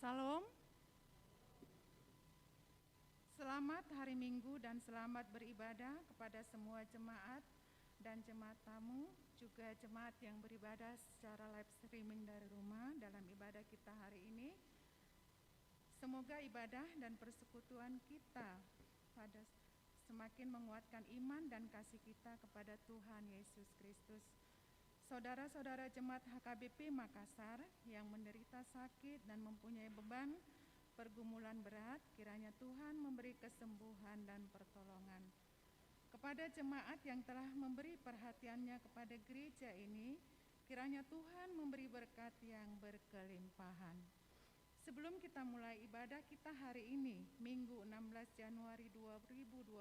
Salam, selamat hari Minggu dan selamat beribadah kepada semua jemaat dan jemaat tamu, juga jemaat yang beribadah secara live streaming dari rumah dalam ibadah kita hari ini. Semoga ibadah dan persekutuan kita pada semakin menguatkan iman dan kasih kita kepada Tuhan Yesus Kristus. Saudara-saudara jemaat HKBP Makassar yang menderita sakit dan mempunyai beban pergumulan berat, kiranya Tuhan memberi kesembuhan dan pertolongan. Kepada jemaat yang telah memberi perhatiannya kepada gereja ini, kiranya Tuhan memberi berkat yang berkelimpahan. Sebelum kita mulai ibadah kita hari ini, Minggu 16 Januari 2022,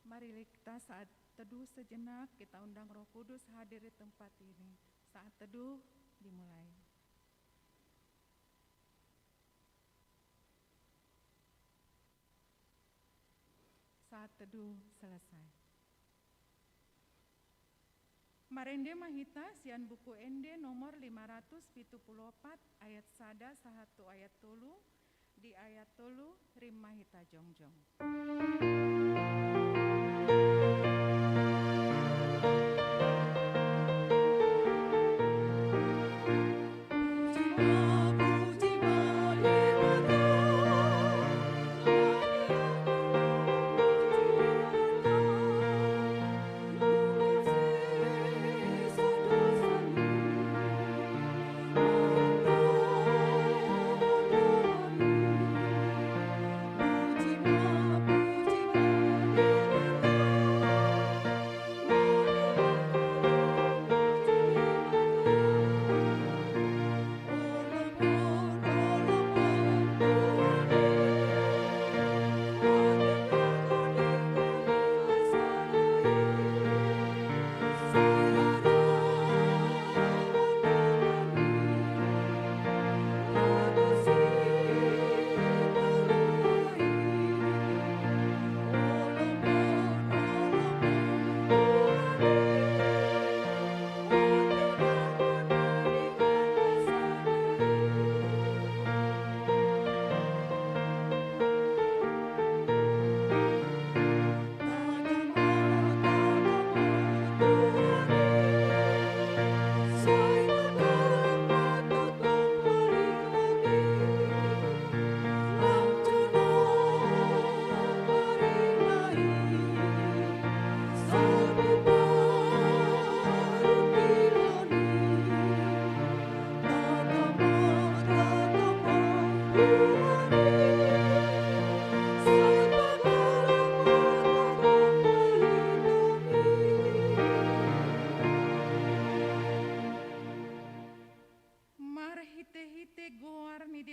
mari kita saat teduh sejenak, kita undang Roh Kudus hadir di tempat ini. Saat teduh dimulai. Saat teduh selesai. Marende mahita sian buku ende nomor 574 ayat sada sahatu ayat tolu di ayat tolu rim mahita jongjong.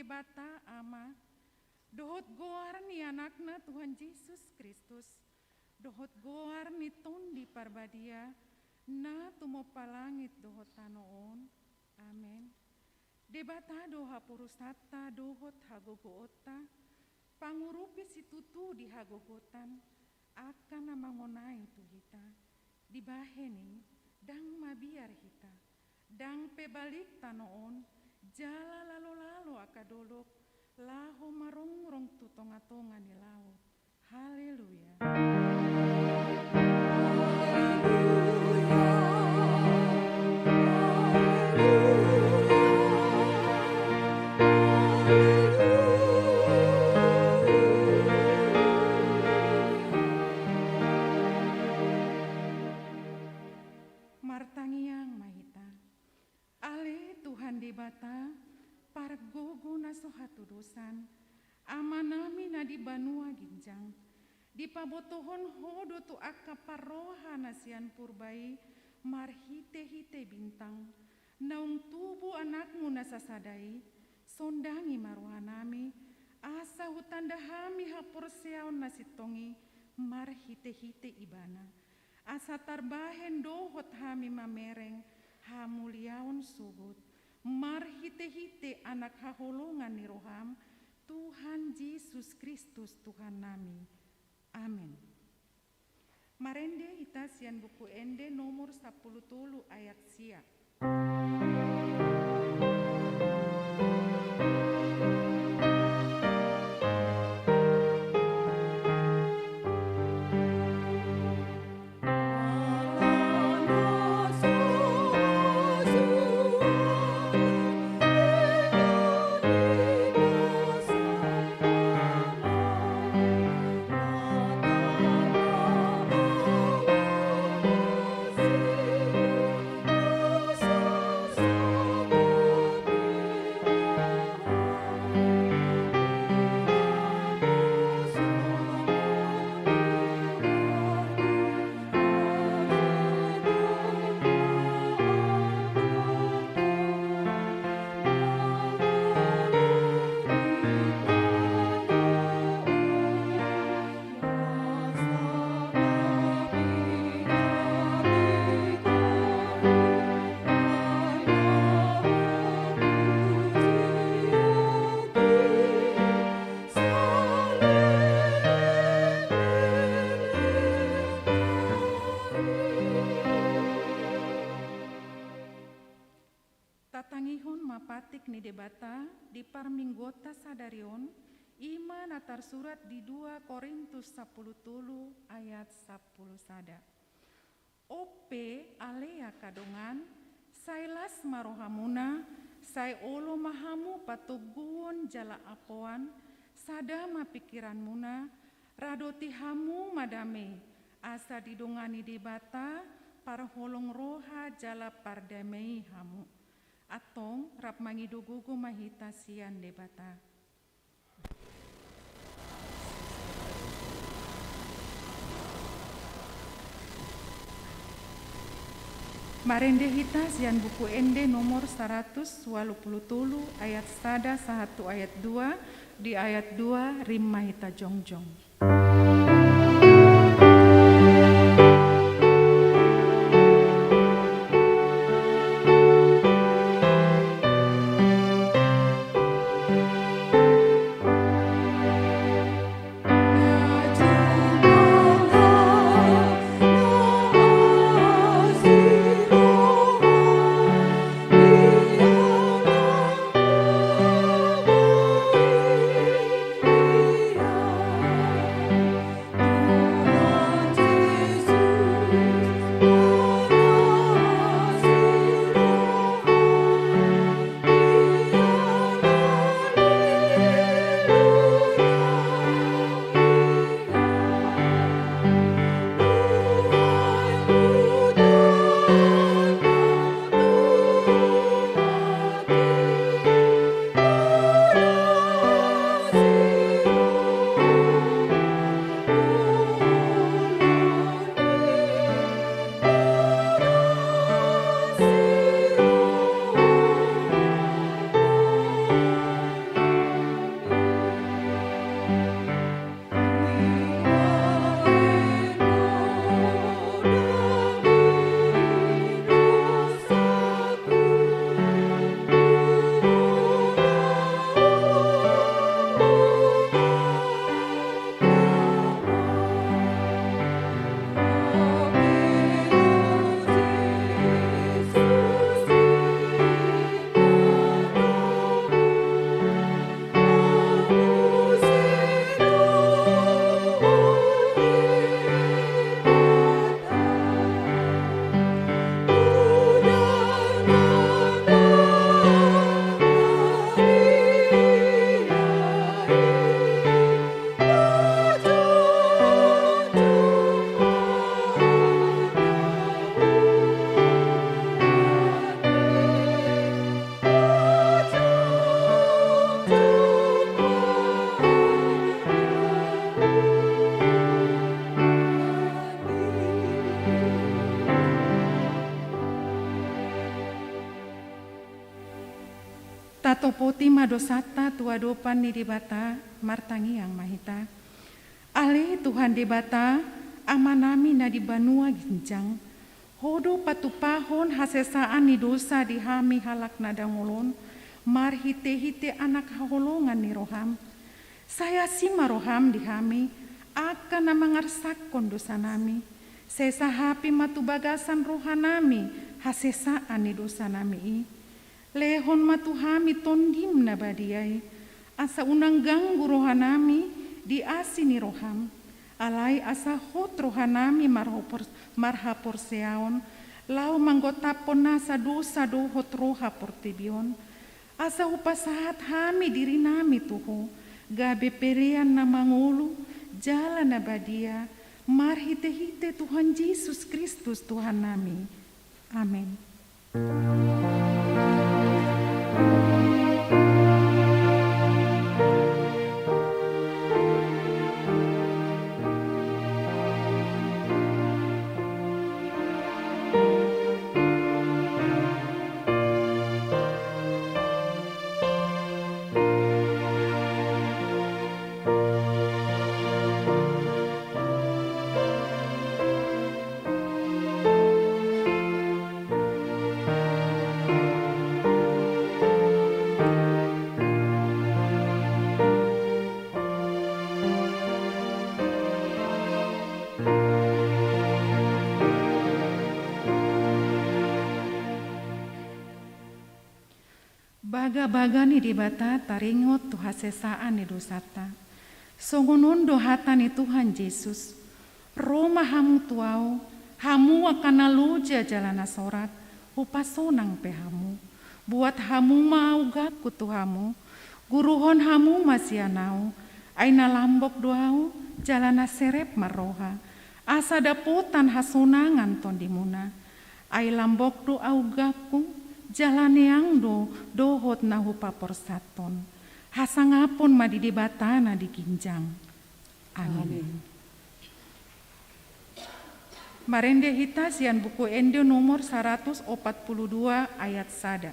Bata ama dohot goar ni anakna Tuhan Yesus Kristus dohot goar ni ton di parbadia na tumo palangit dohot tanoon amen debata doha purusata dohot hagogoota pangurupi situtu di hagogotan akan namangonai tu hita dibaheni dang mabiar hita dang pebalik tanoon jala lalu akadolok laho marong-rong tutonga-tonga ni laut. Haleluya. Martangiang mahita. Ale Tuhan di bata pargogo na sohatu dosan amanami na di banua ginjang di pabotohon hodo tu akka paroha nasian purbai marhite-hite bintang naung tubuh anakmu nasasadai sondangi marwanami asa hutanda hami hapur seaon nasitongi marhite-hite ibana asa tarbahen dohot hami mamereng hamuliaon subut marhite-hite anak haholongan ni roham Tuhan Yesus Kristus Tuhan nami. Amin. Marende hita sian buku ende nomor 10 ayat sia. bata di parminggota sadarion iman atar surat di 2 Korintus 10 ayat 10 sada. Ope alea kadongan sailas marohamuna sai olo mahamu patuguon jala apoan sadama pikiran muna radoti hamu madame asa didongani di bata para holong roha jala pardamei hamu atong rap mangidugugu mahita sian de bata. Marende hita sian buku ende nomor 180 ayat sada 1 ayat 2 di ayat 2 rimma hita jongjong. Tato poti madosata tua dopan ni dibata martangi yang mahita. Ale Tuhan dibata amanami na di banua ginjang. Hodo patupahon hasesaan ni dosa dihami halak nadangolon. Marhite-hite anak haholongan ni roham. Saya si maroham dihami akan na mangarsakon dosa nami. Sesa hapi matubagasan rohanami hasesaan ni dosa nami lehon matuhami tondim na badiai asa unang ganggu rohanami di asini roham alai asa hot rohanami marha porseaon lau manggotapon nasa dosa dohot roha portibion asa upasahat hami diri nami tuho gabe perian na mangulu jalan na badia marhite-hite Tuhan Yesus Kristus Tuhan nami. Amin. Habagani di bata taringot tu hasesaan ni dosata. Songonon dohatani Tuhan Yesus. Roma hamu tuau, hamu akan naluja jalana sorat, upasonang pehamu. Buat hamu mau gaku tuhamu, guruhon hamu masianau, aina lambok doau, jalana serep maroha. Asa daputan hasonangan tondimuna, ai lambok do au gaku, jalaneang do dohot nahu paporsaton. Hasangapon madidibatana di kinjang. Amin. Marende hita sian buku Ende nomor 142 ayat 1.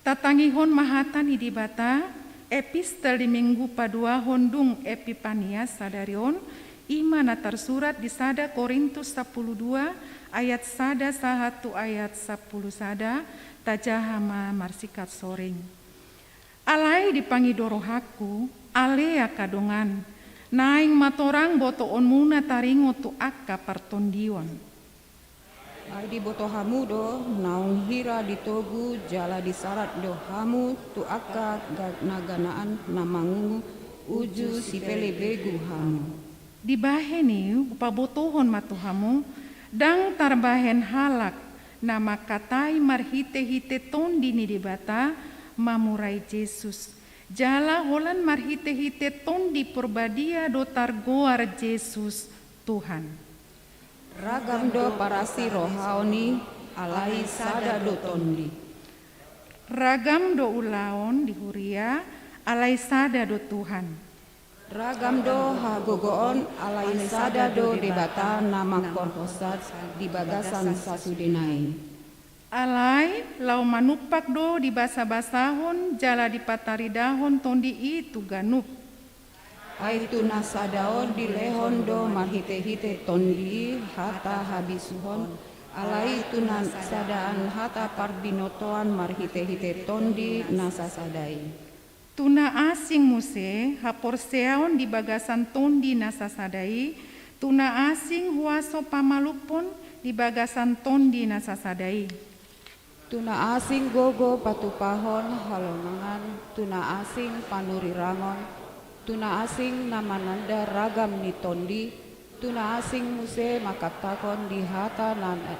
Tatangihon mahatan idibata, epistel di minggu padua hondung Epipanias sadarion, imana tersurat di sada Korintus 12 ayat 1 ayat 10 tajahama marsikat soring. Alai dipangi dorohaku, alea kadongan, naing matorang boto onmuna taringo tu akka partondion. Ai di boto hamu do naung hira ditogu jala disarat do hamu tu akka naganaan namangu uju sipele begu hamu. Dibaheni upabotohon matuhamu dang tarbahen halak nama katai marhite-hite tondi ni dibata mamurai Yesus. Jala holan marhite-hite tondi perbadia do targoar Yesus Tuhan. Ragam do parasi rohaoni alai sada do tondi. Ragam do ulaon di huria alai sada do Tuhan. Ragam do hagogoon alai sada do debata nama korposat di bagasan sasudenai. Alai lau manupak do di basa-basahon jala di pataridahon tondi itu ganup. Aitu nasadaon di lehon do marhite-hite tondi hata habisuhon alai tu nasadaan hata parbinotoan marhite-hite tondi nasasadai. Tuna asing muse haporseaon di bagasan tondi nasasadai, tuna asing huaso pamalupon di bagasan tondi nasasadai. Tuna asing gogo patupahon halonangan, tuna asing panurirangon, tuna asing namananda ragam ni tondi, tuna asing muse makatakon di hata nanda.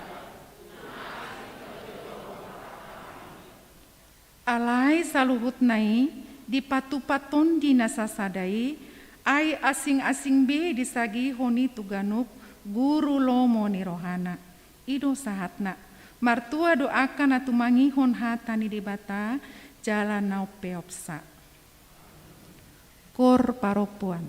Alai saluhut nai di patupaton di nasasadai, ai asing-asing be disagi honi tuganuk guru lomo ni rohana. Ido sahatna, martua doakan atumangihon hata ni debata jalan nau peopsa. Kor paropuan.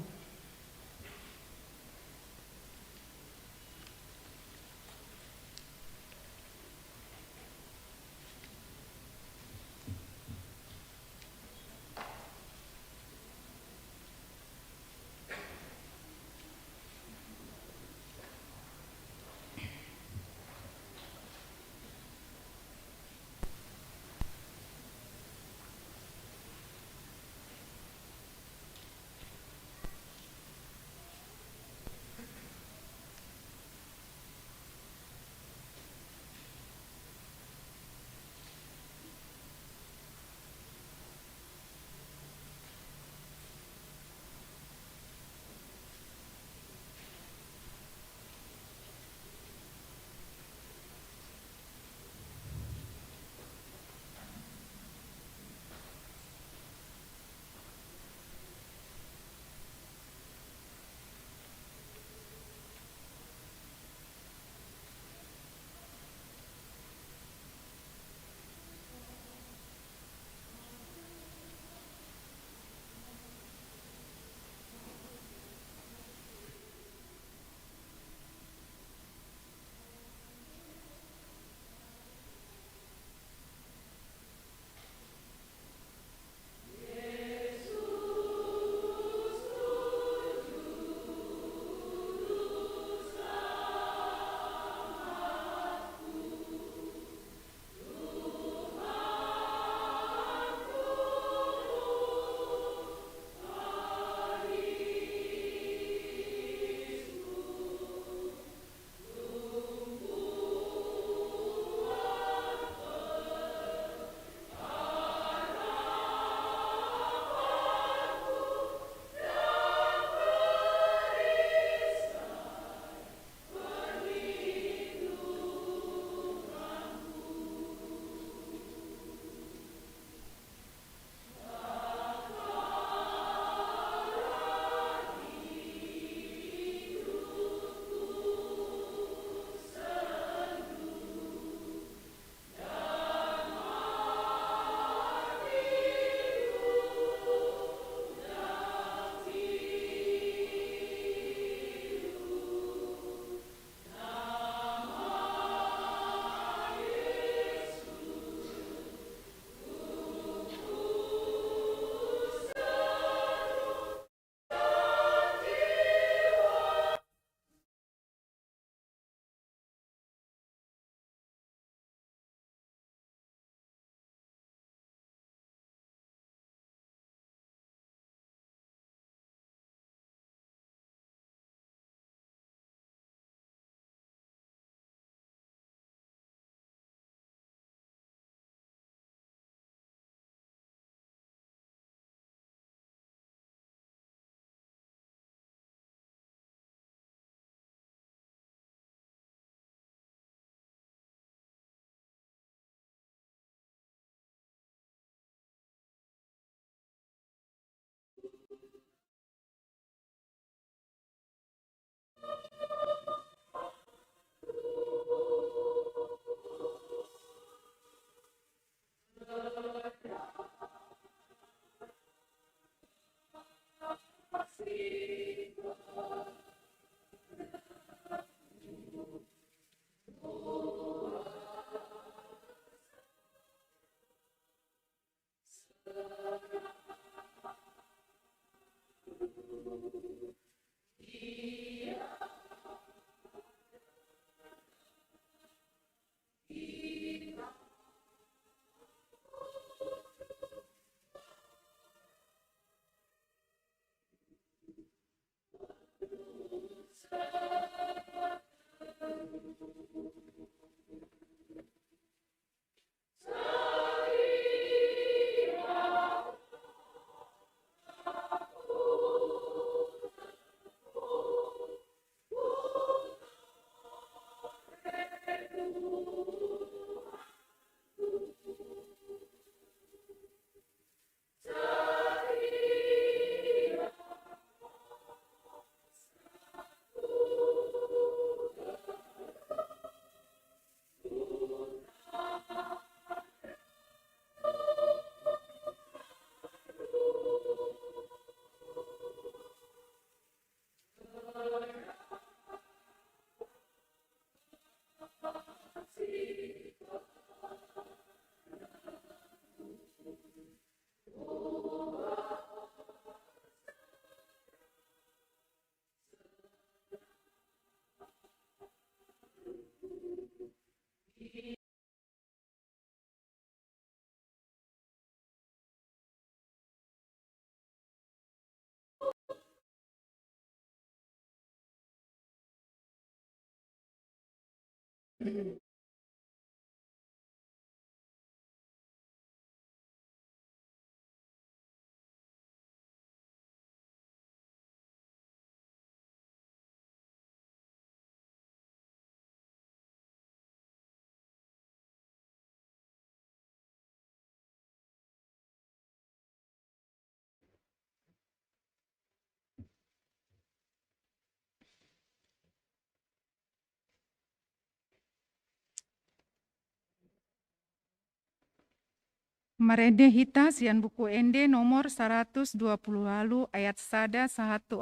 Marende hita sian buku ende nomor 120 lalu ayat 1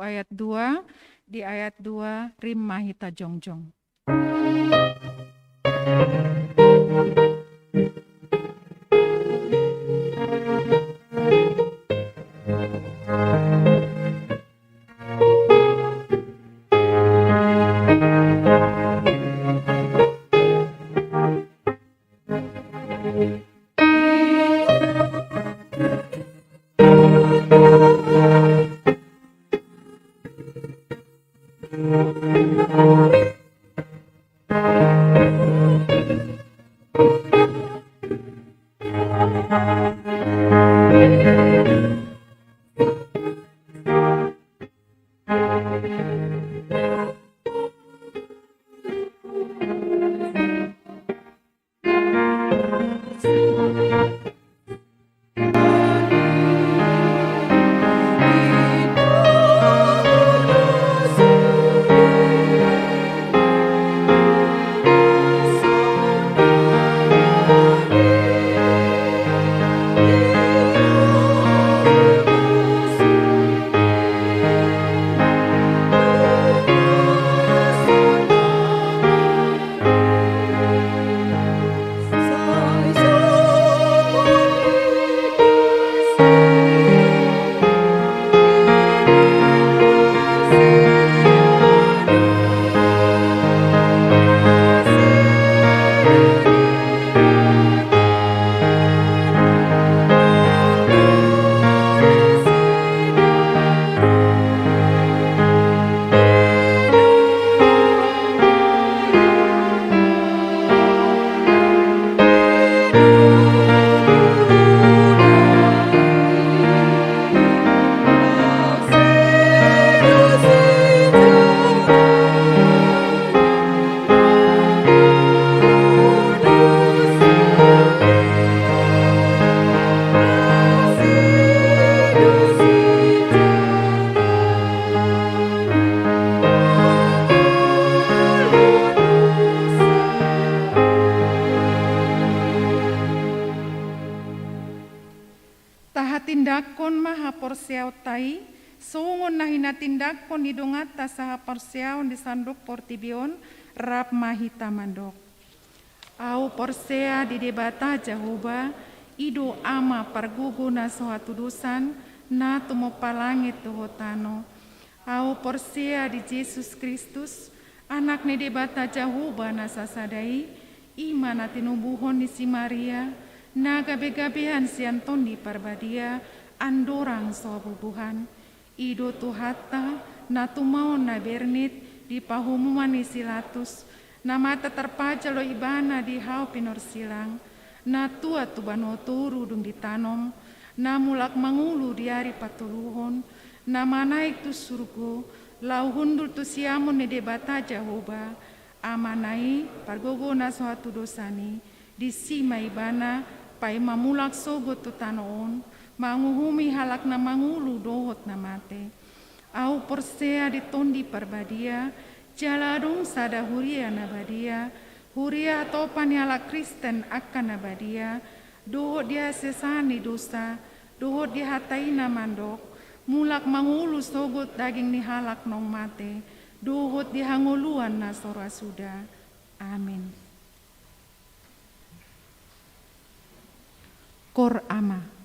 ayat 2 di ayat 2 rim mahita jongjong. Tindakon maha porsiau tai, sungun nahina tindakon hidungata saha porsiau di sanduk portibion rap mahita mandok. Au porsea di debata jahuba, idu ama pargugu na sohatu dusan, na tumo palangit tuhotano. Au porsea di Yesus Kristus, anak ne debata jahuba na sasadai, ima na tinubuhon di si Maria, na gabe-gabehan si Antoni parbadia, andorang sobubuhan, ido tuhata, na tumaon na bernit, di pahumuman ni silatus, na mata terpaja lo ibana di hau pinor silang, na tua tubano turu dung ditanom, na mulak mangulu di hari patuluhon, na manaik tu surgo, lau hundul tu siamun ne debata jahoba, amanai pargogo na suatu dosani, di sima ibana, pai mamulak sogot tu tanoon, manguhumi halak na mangulu dohot na mate. Au porsea di tondi parbadia, jaladung sada huria na badia, huria topan ala Kristen akan na badia, dohot dia sesani dosa, dohot dia hatai na mandok, mulak mangulu sogot daging ni halak nong mate, dohot dia hanguluan na sora suda. Amin. Kor ama.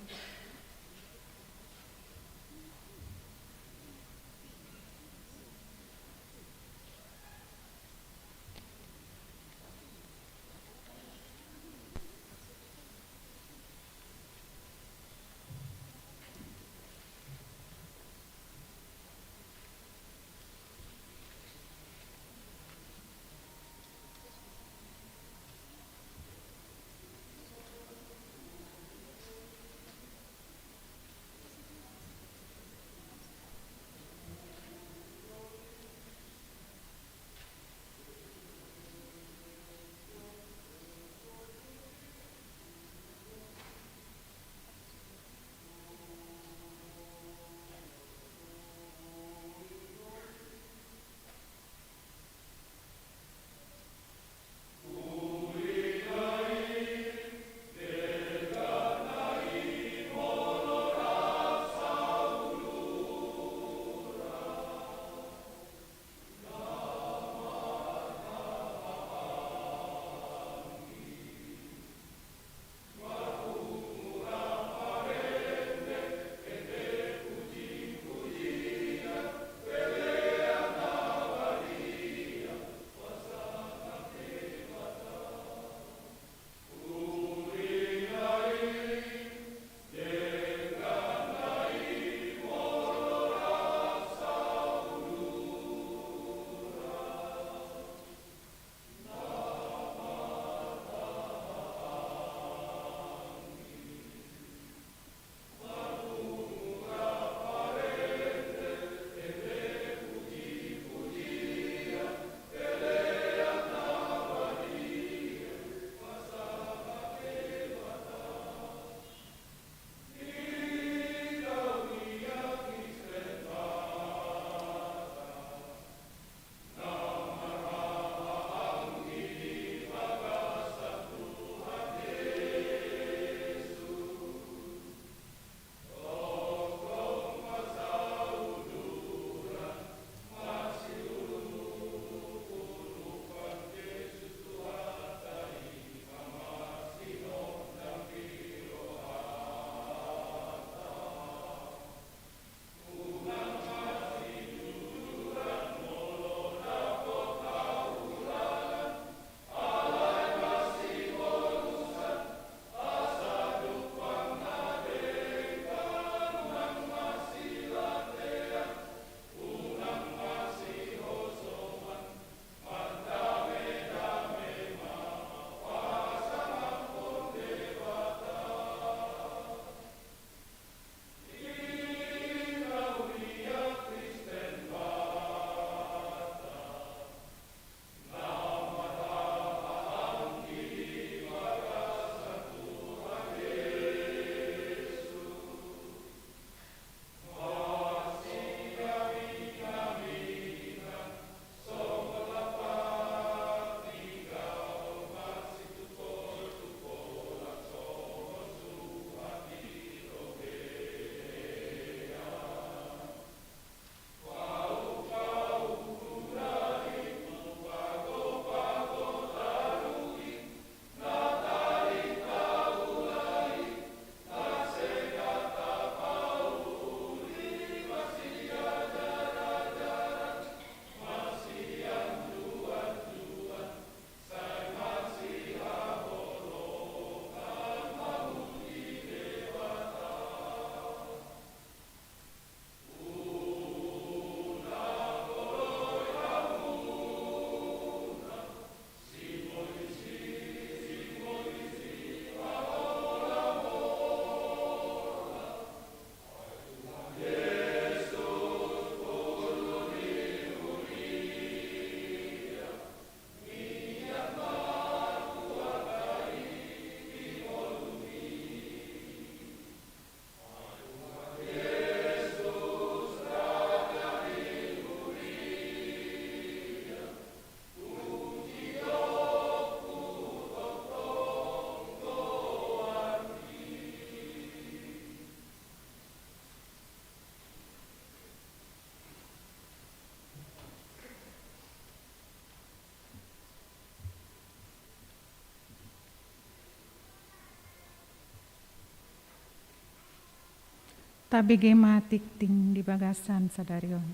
Tabigema tikting di bagasan sadarion.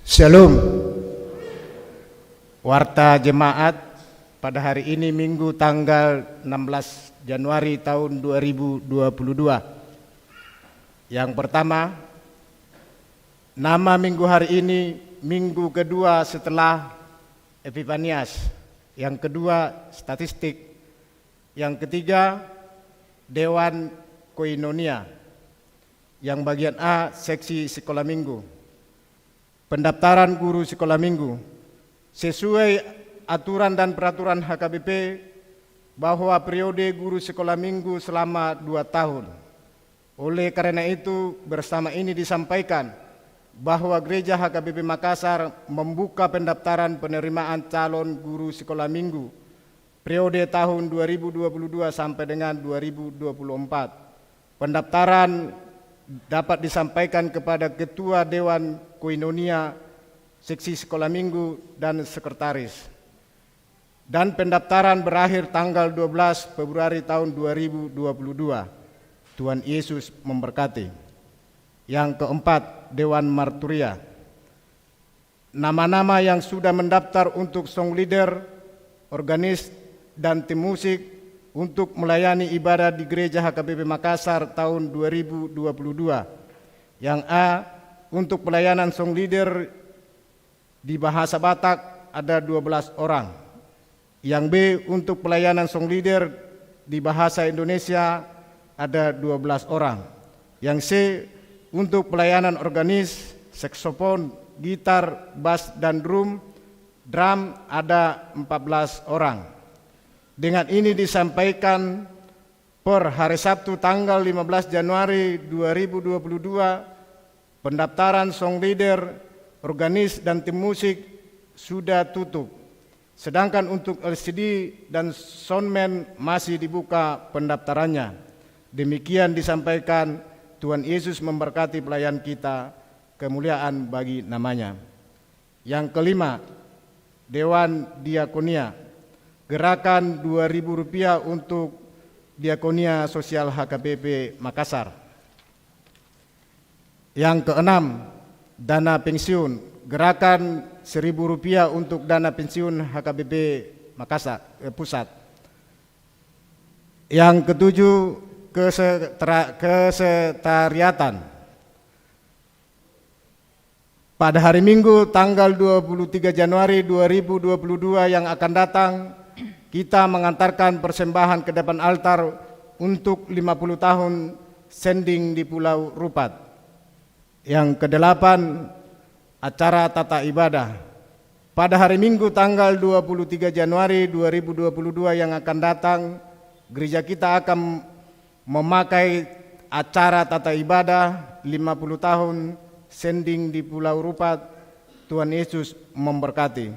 Shalom. Warta jemaat pada hari ini Minggu tanggal 16 Januari tahun 2022. Yang pertama, nama minggu hari ini minggu kedua setelah Epifanias. Yang kedua, statistik. Yang ketiga, Dewan Koinonia. Yang bagian A, seksi sekolah minggu. Pendaftaran guru sekolah minggu. Sesuai aturan dan peraturan HKBP bahwa periode guru sekolah minggu selama 2 tahun. Oleh karena itu, bersama ini disampaikan bahwa Gereja HKBP Makassar membuka pendaftaran penerimaan calon guru sekolah minggu periode tahun 2022 sampai dengan 2024. Pendaftaran dapat disampaikan kepada Ketua Dewan Koinonia, Seksi Sekolah Minggu, dan Sekretaris. Dan pendaftaran berakhir tanggal 12 Februari tahun 2022. Tuhan Yesus memberkati. Yang keempat, Dewan Marturia. Nama-nama yang sudah mendaftar untuk song leader, organist, dan tim musik untuk melayani ibadah di Gereja HKBP Makassar tahun 2022. Yang A, untuk pelayanan song leader di bahasa Batak ada 12 orang. Yang B, untuk pelayanan song leader di bahasa Indonesia ada 12 orang. Yang C, untuk pelayanan organis, saksofon, gitar, bass, dan drum ada 14 orang. Dengan ini disampaikan per hari Sabtu tanggal 15 Januari 2022, pendaftaran song leader, organis, dan tim musik sudah tutup. Sedangkan untuk LCD dan soundman masih dibuka pendaftarannya. Demikian disampaikan. Tuhan Yesus memberkati pelayan kita, kemuliaan bagi namanya. Yang kelima, Dewan Diakonia. Gerakan Rp2.000 untuk Diakonia Sosial HKBP Makassar. Yang keenam, dana pensiun. Gerakan Rp1.000 untuk dana pensiun HKBP Makassar Pusat. Yang ketujuh, kesetariatan. Pada hari Minggu tanggal 23 Januari 2022 yang akan datang, kita mengantarkan persembahan ke depan altar untuk 50 tahun sending di Pulau Rupat. Yang kedelapan, acara tata ibadah. Pada hari Minggu tanggal 23 Januari 2022 yang akan datang, gereja kita akan memakai acara tata ibadah 50 tahun sending di Pulau Rupat. Tuhan Yesus memberkati.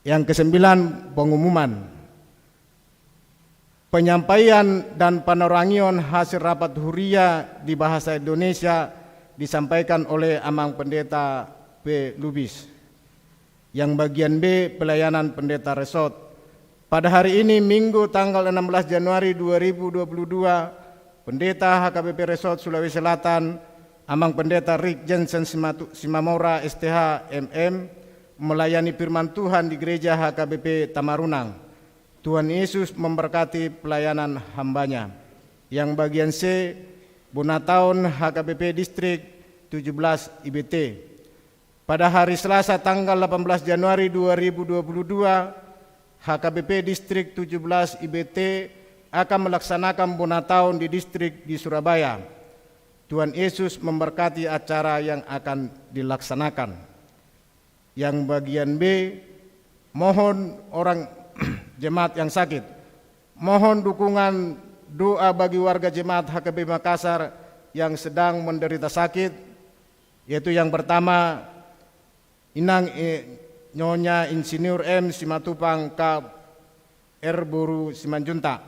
Yang kesembilan, pengumuman. Penyampaian dan penorangion hasil rapat huria di bahasa Indonesia disampaikan oleh Amang Pendeta P. Lubis. Yang bagian B, pelayanan Pendeta Resort. Pada hari ini Minggu tanggal 16 Januari 2022, Pendeta HKBP Resort Sulawesi Selatan, Amang Pendeta Rick Jensen Simamora STH MM, melayani firman Tuhan di Gereja HKBP Tamarunang. Tuhan Yesus memberkati pelayanan hambanya. Yang bagian C, Bonataun HKBP Distrik 17 IBT. Pada hari Selasa tanggal 18 Januari 2022, HKBP Distrik 17 IBT akan melaksanakan Bonataun di distrik di Surabaya. Tuhan Yesus memberkati acara yang akan dilaksanakan. Yang bagian B, mohon orang jemaat yang sakit. Mohon dukungan doa bagi warga jemaat HKBP Makassar yang sedang menderita sakit, yaitu yang pertama, Inang Nyonya Insinyur M. Simatupang K. R. Boru Simanjuntak.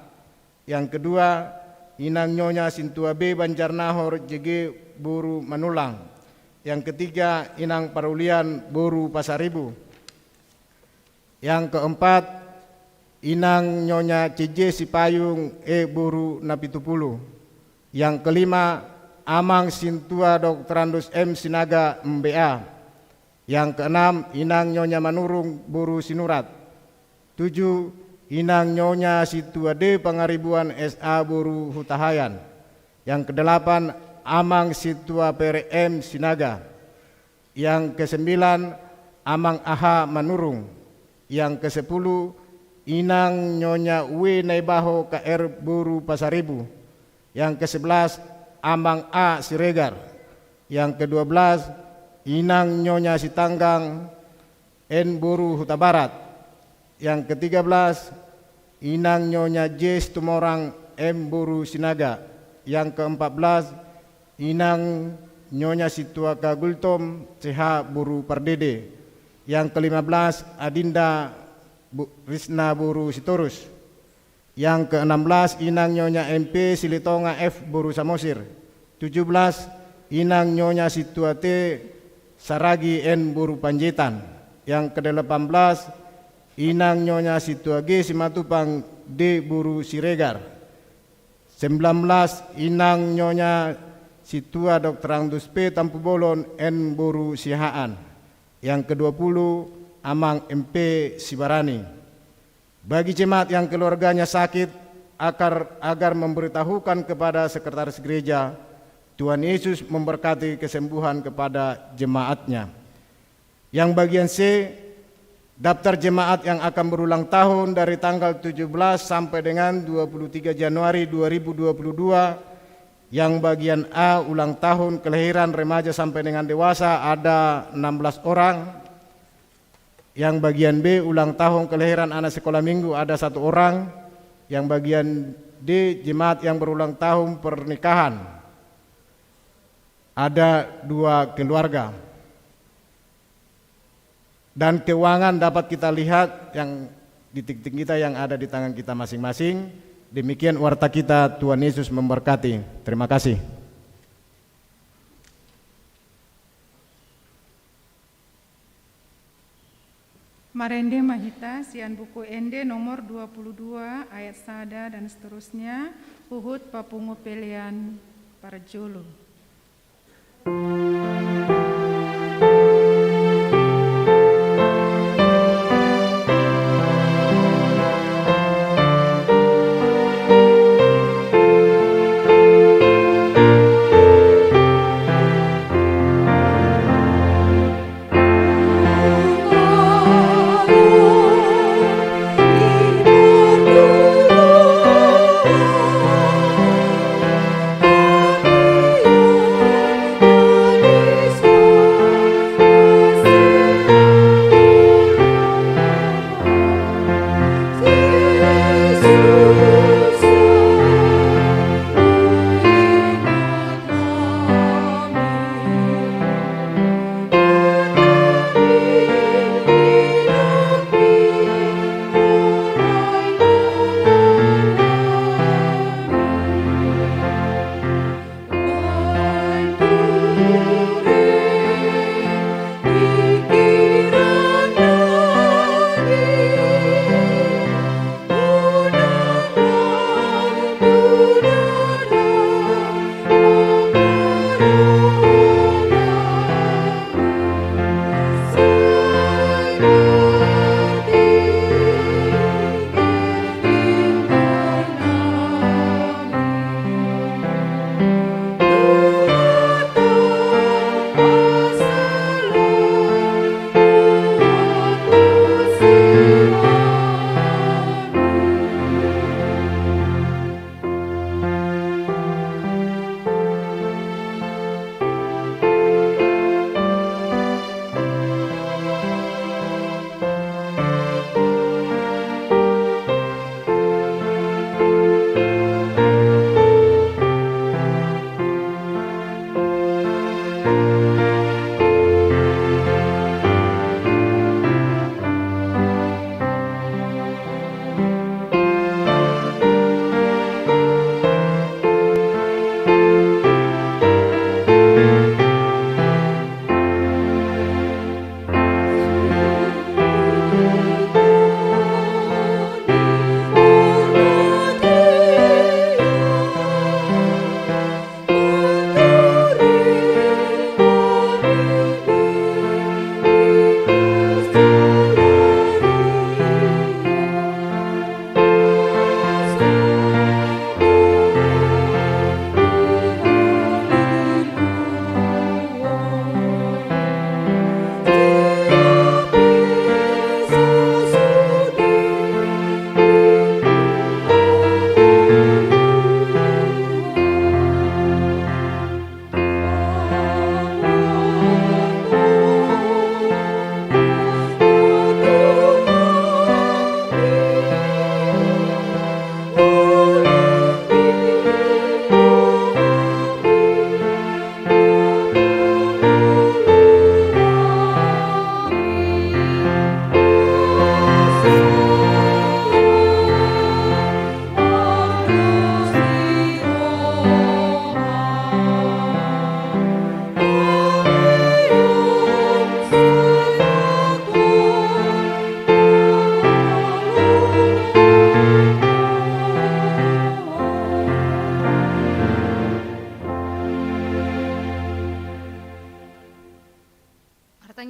Yang kedua, Inang Nyonya Sintua B. Banjarnahor JG Boru Manulang. Yang ketiga, Inang Parulian Boru Pasaribu. Yang keempat, Inang Nyonya CJ Sipayung Buru Napitupulu. Yang kelima, Amang Sintua Dr. Andus M Sinaga MBA. Yang keenam, Inang Nyonya Manurung Buru Sinurat. 7, Inang Nyonya Situa D Pangaribuan SA Buru Hutahayan. Yang kedelapan, Amang Situa PRM Sinaga. Yang kesembilan, Amang Aha Manurung. Yang kesepuluh, Inang Nyonya W Naibaho KR Buru Pasaribu. Yang ke-11, Amang A Siregar. Yang ke-12, Inang Nyonya Sitanggang N Buru Huta Barat. Yang ke-13, Inang Nyonya J Tumorang M Buru Sinaga. Yang ke-14, Inang Nyonya Situa Kagultom CH Buru Pardede. Yang ke-15, Adinda Risna Buru Sitorus. Yang ke-16, Inang Nyonya MP Silitonga F Buru Samosir. 17, Inang Nyonya Situa T Saragi N Buru Panjaitan. Yang ke-18, Inang Nyonya Situa G Simatupang D Buru Siregar. 19, Inang Nyonya Situa Dr. Andus P Tampu Bolon N Buru Sihaan. Yang ke-20, Amang MP Sibarani. Bagi jemaat yang keluarganya sakit, agar memberitahukan kepada sekretaris gereja, Tuhan Yesus memberkati kesembuhan kepada jemaatnya. Yang bagian C, daftar jemaat yang akan berulang tahun dari tanggal 17 sampai dengan 23 Januari 2022. Yang bagian A, ulang tahun kelahiran remaja sampai dengan dewasa ada 16 orang. Yang bagian B, ulang tahun kelahiran anak sekolah minggu ada 1 orang. Yang bagian D, jemaat yang berulang tahun pernikahan ada 2 keluarga. Dan keuangan dapat kita lihat yang di titik kita yang ada di tangan kita masing-masing. Demikian warta kita, Tuhan Yesus memberkati. Terima kasih. Marende Mahita, Sian Buku Ende nomor 22, ayat sada dan seterusnya, Uhud Papungu Pelian Parjolo.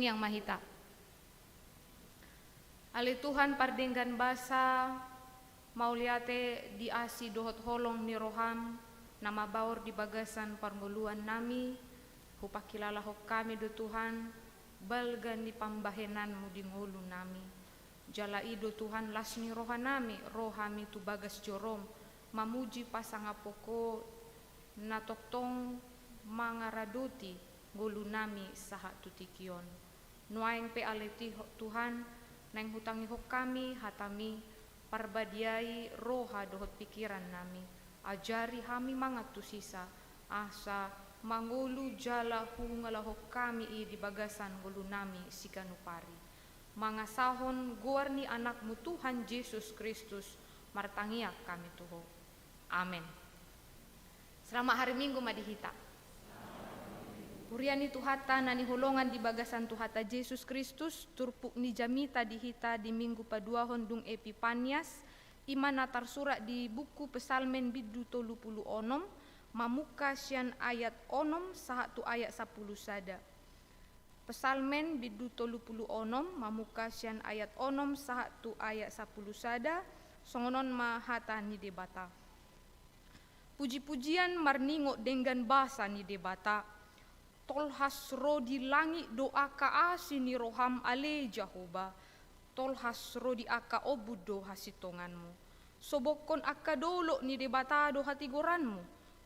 Tuhan yang mahita. Ale Tuhan pardenggan basa mau liate di asi dohot holong ni roham nama baur di bagasan parmuluan nami hupakilala hok kami do Tuhan balgan di pambahenanmu di ngulu nami jala ido Tuhan lasni rohanami rohami tu bagas jorom mamuji pasangapoko natoktong mangaradoti ngulu nami saha tutikion nuaeng pe aleti Tuhan nang hutangi hok kami hatami parbadiai roha dohot pikiran nami ajari hami mangat tu sisa asa mangulu jala hungalahok kami i di bagasan ngulu nami sikanupari mangasahon guarni anakmu Tuhan Yesus Kristus martangiak kami tuho amin. Selamat hari Minggu madihita. Puriani tuhata nani holongan di bagasan tuhata Yesus Kristus turpuk ni jamita dihita di minggu paduahon dung Epipanias imana tarsurat di buku Pesalmen bidu 30 onom mamuka sian ayat onom saha tu ayat 10 sada. Pesalmen bidu 30 onom mamuka sian ayat onom saha tu ayat 10 sada songonon mahata ni debata. Puji-pujian marningo dengan bahasa ni debata tolhas ro di langit doa ka asini roham ale Jahoba tolhas ro di aka obudo hasitonganmu sobokon aka dolo ni debata do hatigoranmu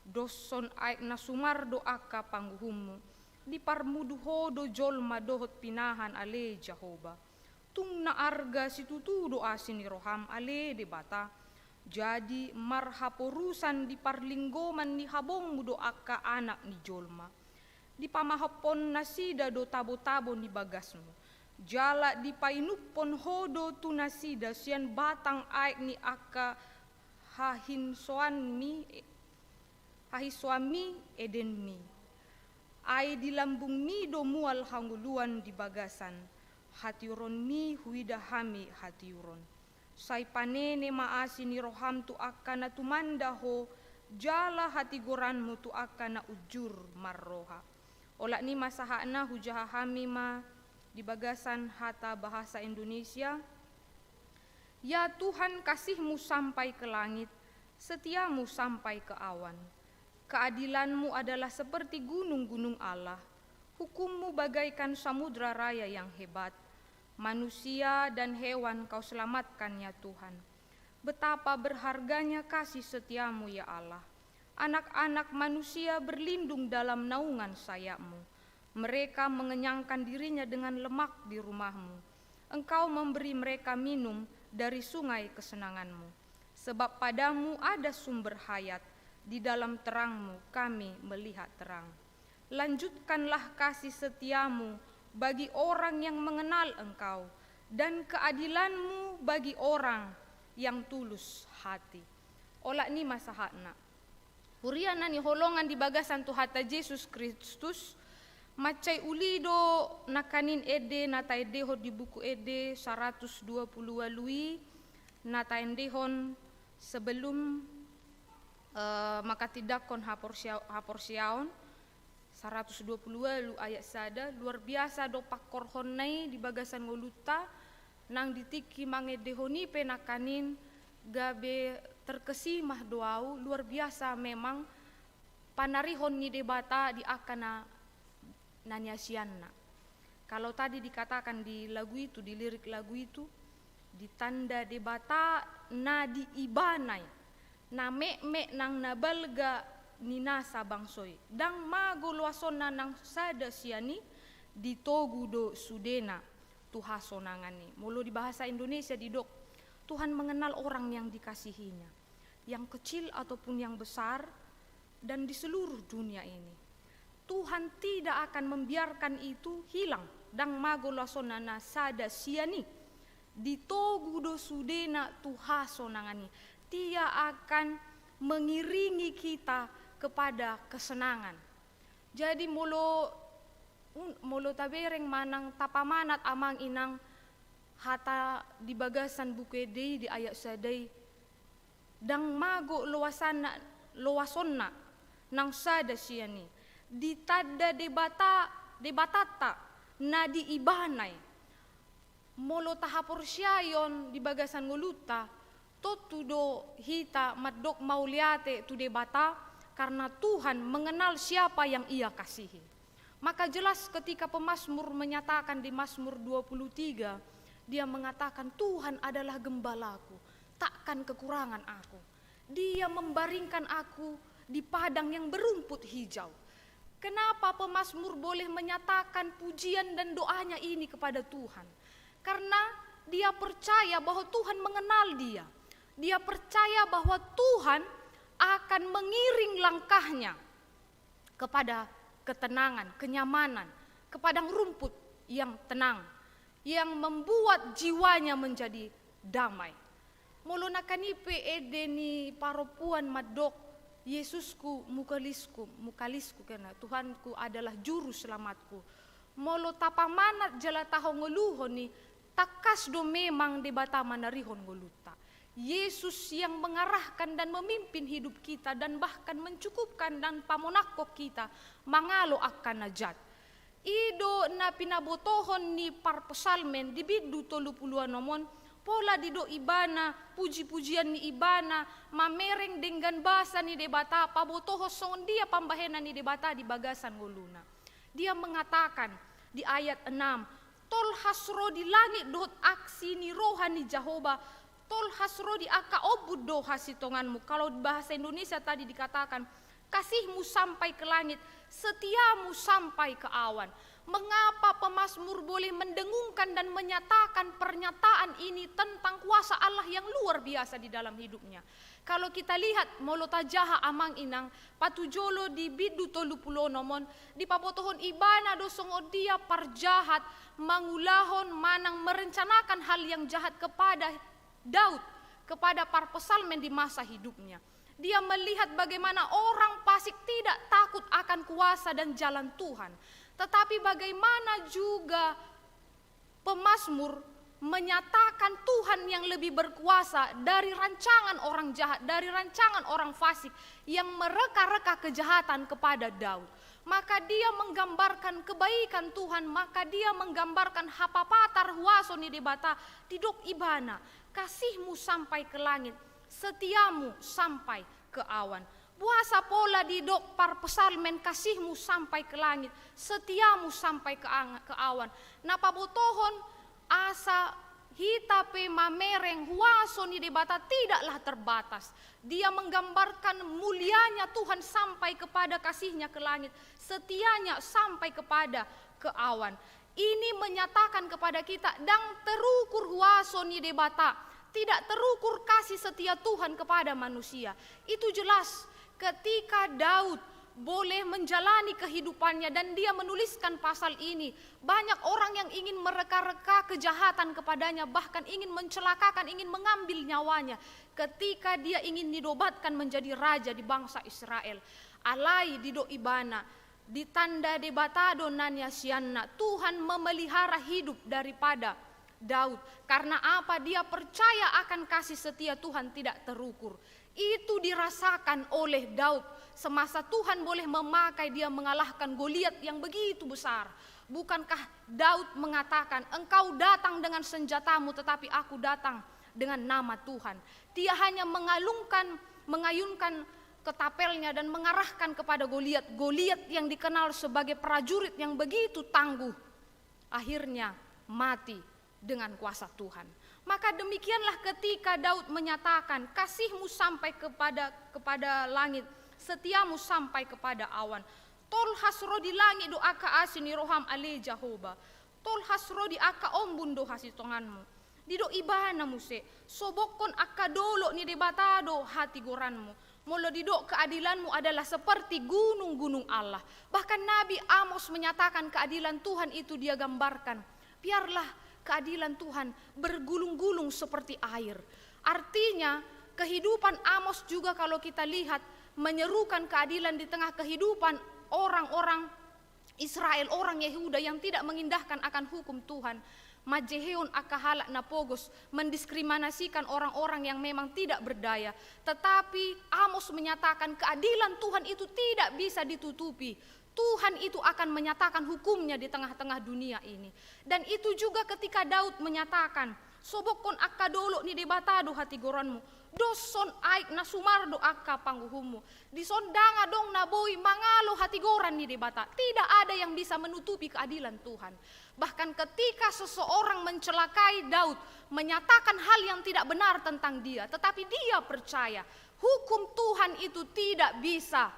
doson aik nasumar do aka pangguhummu di parmudu hodo jolma dohot pinahan ale Jahoba tung na arga situtu do asini roham ale debata jadi marhaporusan di parlinggoman ni habong do aka anak ni jolma di pamahapon nasida do tabo-tabo ni bagasmu jala di painupon hodo tu nasida sian batang aik ni aka hahiswami edenmi ai di lambung mi do mual hanguluan di bagasan hatiuron mi huidahami hatiuron sai panene maasi ni roham tu akana tumandaho jala hati goranmu tu akana ujur marroha ola ni masahana hujaha hamima di bagasan hata bahasa Indonesia. Ya Tuhan kasihmu sampai ke langit, setiamu sampai ke awan. Keadilanmu adalah seperti gunung-gunung Allah, hukummu bagaikan samudra raya yang hebat. Manusia dan hewan kau selamatkan ya Tuhan. Betapa berharganya kasih setiamu ya Allah. Anak-anak manusia berlindung dalam naungan sayapmu. Mereka mengenyangkan dirinya dengan lemak di rumahmu. Engkau memberi mereka minum dari sungai kesenanganmu. Sebab padamu ada sumber hayat, di dalam terangmu kami melihat terang. Lanjutkanlah kasih setiamu bagi orang yang mengenal engkau, dan keadilanmu bagi orang yang tulus hati. Ola ni masahana. Huriana ni holongan di bagasan Tuhata Yesus Kristus macai ulido nakanin ede nata edeho di buku ede 120 walui nata endehon sebelum maka tidak kon haporsiaon 120 walu ayat sada luar biasa do pakorhonai di bagasan ngoluta nang ditiki mangedehoni penakanin gabe terkesimah doau luar biasa memang panarihon ni debata di akana nanyasianna. Kalau tadi dikatakan di lagu itu, di lirik lagu itu, di tanda debata na di ibanay na me nang nabalga ni nasa bangsoy dang mago luasona nang sada siani di togu do sudena tuhasonangani. Mulu di bahasa Indonesia didok Tuhan mengenal orang yang dikasihinya, yang kecil ataupun yang besar, dan di seluruh dunia ini. Tuhan tidak akan membiarkan itu hilang. Dang magolasonana sada siani di togu do sudena tuhasonangani. Dia akan mengiringi kita kepada kesenangan. Jadi molo tabereng manang tapamanat amang inang hata di bagasan buku ede di ayat sadai dang mago loasonna nang sada siani di tada debatata na di ibanay. Molo tahapor siyayon di bagasan nguluta, totudo hita madok mauliate tu de bata, karena Tuhan mengenal siapa yang ia kasihi. Maka jelas ketika pemazmur menyatakan di Mazmur 23, dia mengatakan Tuhan adalah gembalaku, takkan kekurangan aku. Dia membaringkan aku di padang yang berumput hijau. Kenapa pemazmur boleh menyatakan pujian dan doanya ini kepada Tuhan? Karena dia percaya bahwa Tuhan mengenal dia. Dia percaya bahwa Tuhan akan mengiring langkahnya kepada ketenangan, kenyamanan, ke padang rumput yang tenang, yang membuat jiwanya menjadi damai. Molo nakanipe edeni paropuan madok Yesusku mukalisku kena Tuhanku adalah juru selamatku. Molo tapamanat jala taho ngeluhon ni takas do memang debata manarihon ngoluta. Yesus yang mengarahkan dan memimpin hidup kita dan bahkan mencukupkan dan pamonakko kita mangalo akan najat. Ido na pinabotohon ni parpesalmen di bidu 30 nomon pola dido ibana, puji-pujian ni ibana, mamereng dengan bahasa ni debata, pabotoho songon dia pambahena ni debata di bagasan nguluna. Dia mengatakan di ayat 6, tol hasro di langit dohot aksi ni rohani Jehovah, tol hasro di aka obud doha sitonganmu. Kalau bahasa Indonesia tadi dikatakan, kasihmu sampai ke langit, setiamu sampai ke awan. Mengapa pemazmur boleh mendengungkan dan menyatakan pernyataan ini tentang kuasa Allah yang luar biasa di dalam hidupnya? Kalau kita lihat molota jaha amang inang patujolo di bidu 30 nomon di papotohon ibana dosong dia parjahat mangulahon manang merencanakan hal yang jahat kepada Daud, kepada parpesalmen di masa hidupnya. Dia melihat bagaimana orang fasik tidak takut akan kuasa dan jalan Tuhan. Tetapi bagaimana juga pemazmur menyatakan Tuhan yang lebih berkuasa dari rancangan orang jahat, dari rancangan orang fasik yang mereka-reka kejahatan kepada Daud. Maka dia menggambarkan kebaikan Tuhan, maka dia menggambarkan hapapatar huasoni debata tidok ibana, kasihmu sampai ke langit, setiamu sampai ke awan. Puasa pola di dok parpesalmen kasihmu sampai ke langit, setiamu sampai ke awan. Napabotohon asa hitape mamereng huasoni debata tidaklah terbatas. Dia menggambarkan mulianya Tuhan sampai kepada kasihnya ke langit, setianya sampai kepada ke awan. Ini menyatakan kepada kita dang terukur huasoni debata, tidak terukur kasih setia Tuhan kepada manusia. Itu jelas. Ketika Daud boleh menjalani kehidupannya dan dia menuliskan pasal ini, banyak orang yang ingin mereka-reka kejahatan kepadanya, bahkan ingin mencelakakan, ingin mengambil nyawanya ketika dia ingin didobatkan menjadi raja di bangsa Israel. Alai dido ibana, ditanda debatado nanya sianna, Tuhan memelihara hidup daripada Daud. Karena apa? Dia percaya akan kasih setia Tuhan tidak terukur. Itu dirasakan oleh Daud semasa Tuhan boleh memakai dia mengalahkan Goliat yang begitu besar. Bukankah Daud mengatakan, engkau datang dengan senjatamu tetapi aku datang dengan nama Tuhan. Dia hanya mengayunkan ketapelnya dan mengarahkan kepada Goliat. Goliat yang dikenal sebagai prajurit yang begitu tangguh, akhirnya mati dengan kuasa Tuhan. Maka demikianlah ketika Daud menyatakan kasihmu sampai kepada langit, setiamu sampai kepada awan. Tol hasro di langit do aka asini roham ale Jehovah. Tol hasro di aka ombun do hasitonganmu. Di do ibana muse, sobokon aka dolo ni debatado hati goranmu. Molo di do keadilanmu adalah seperti gunung-gunung Allah. Bahkan Nabi Amos menyatakan keadilan Tuhan itu dia gambarkan. Biarlah keadilan Tuhan bergulung-gulung seperti air. Artinya kehidupan Amos juga kalau kita lihat menyerukan keadilan di tengah kehidupan orang-orang Israel, orang Yehuda yang tidak mengindahkan akan hukum Tuhan. Majeheun akahalak napogos, mendiskriminasikan orang-orang yang memang tidak berdaya. Tetapi Amos menyatakan keadilan Tuhan itu tidak bisa ditutupi. Tuhan itu akan menyatakan hukumnya di tengah-tengah dunia ini. Dan itu juga ketika Daud menyatakan, sobokon akka dolo ni debatado hati goranmu, doson aik na sumardo akka pangguhummu, disondanga dong naboi mangalo hati goran ni debata. Tidak ada yang bisa menutupi keadilan Tuhan. Bahkan ketika seseorang mencelakai Daud, menyatakan hal yang tidak benar tentang dia, tetapi dia percaya hukum Tuhan itu tidak bisa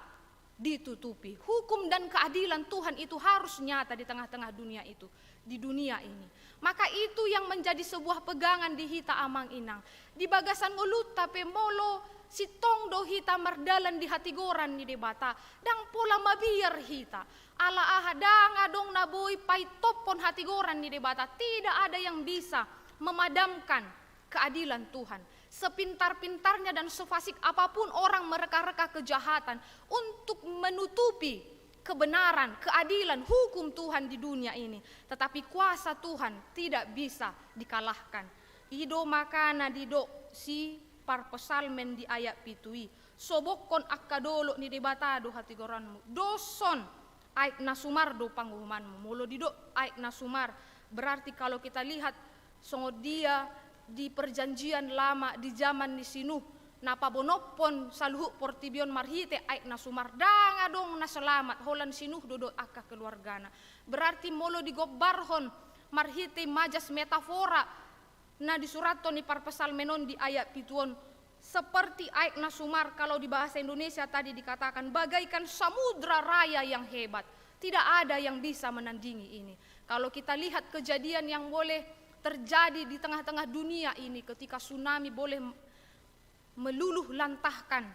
ditutupi. Hukum dan keadilan Tuhan itu harus nyata di tengah-tengah dunia itu, di dunia ini. Maka itu yang menjadi sebuah pegangan di hita amang inang. Di bagasan ngulut tapi molo si tong do hita mardalan di hati goran ni debata, dang pola mabiar hita. Ala ahadang adong naboi pai topon hati goran ni debata. Tidak ada yang bisa memadamkan keadilan Tuhan. Sepintar-pintarnya dan sefasik apapun orang mereka-reka kejahatan untuk menutupi kebenaran, keadilan, hukum Tuhan di dunia ini. Tetapi kuasa Tuhan tidak bisa dikalahkan. Ido makana dido si parpesalmen di ayat pitui. Sobokon akka dolo ni debatado hati goranmu. Doson aik nasumardo panggumanmu. Molo dido aik nasumar. Berarti kalau kita lihat songod dia di perjanjian lama di zaman di Sinuh napa bonopon saluhu portibion marhite aik nasumar danga dong na selamat holan Sinuh dodo akka keluargana. Berarti molo digobbarhon marhite majas metafora na disuraton ni parpesal menon di ayat pituon seperti aik nasumar. Kalau di bahasa Indonesia tadi dikatakan bagaikan samudra raya yang hebat. Tidak ada yang bisa menandingi ini. Kalau kita lihat kejadian yang boleh terjadi di tengah-tengah dunia ini ketika tsunami boleh meluluh lantahkan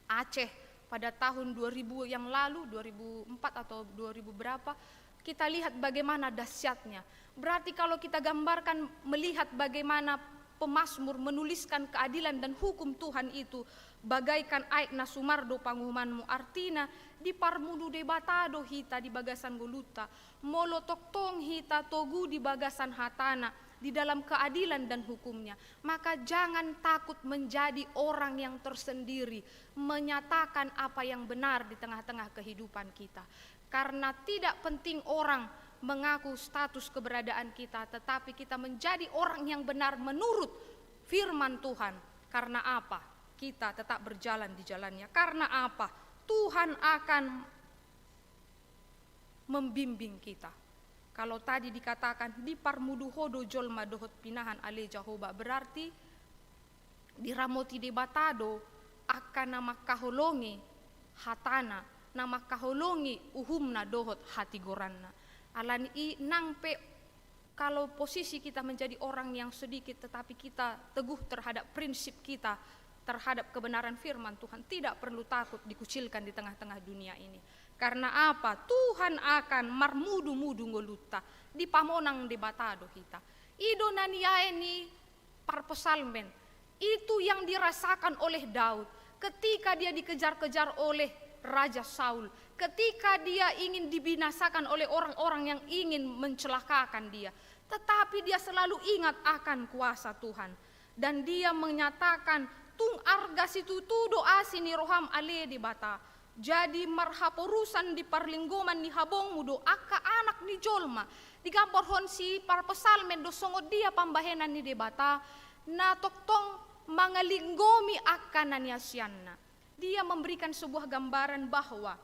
Aceh pada tahun 2000 yang lalu, 2004 atau 2000 berapa, kita lihat bagaimana dahsyatnya. Berarti kalau kita gambarkan melihat bagaimana pemazmur menuliskan keadilan dan hukum Tuhan itu bagaikan aik nasumardo panghumanmu, artinya di parmudu debatado hita di bagasan goluta, molo toktong hita togu di bagasan hatana di dalam keadilan dan hukumnya. Maka jangan takut menjadi orang yang tersendiri, menyatakan apa yang benar di tengah-tengah kehidupan kita. Karena tidak penting orang mengaku status keberadaan kita, tetapi kita menjadi orang yang benar menurut firman Tuhan. Karena apa? Kita tetap berjalan di jalannya. Karena apa? Tuhan akan membimbing kita. Kalau tadi dikatakan di parmudu hodo jolma dohot pinahan ale Jehovah, berarti di ramoti debatado akan nama kaholongi hatana, nama kaholongi uhumna dohot hati goranna. Alan i nangpe kalau posisi kita menjadi orang yang sedikit tetapi kita teguh terhadap prinsip kita, terhadap kebenaran firman Tuhan, tidak perlu takut dikucilkan di tengah-tengah dunia ini. Karena apa? Tuhan akan marmudu-mudu ngoluta di pamonang debatado kita. Ido naniaeni parpesalmen. Itu yang dirasakan oleh Daud ketika dia dikejar-kejar oleh Raja Saul, ketika dia ingin dibinasakan oleh orang-orang yang ingin mencelakakan dia. Tetapi dia selalu ingat akan kuasa Tuhan. Dan dia menyatakan, tung arga situ tudo asini roham ale di bata. Jadi marhaporusan di parlinggoman ni habong mudo akka anak ni jolma. Digampor hon si parpesalmen do songod dia pambahenan ni debata na toktong mangalinggomi akka naniasyanna. Dia memberikan sebuah gambaran bahwa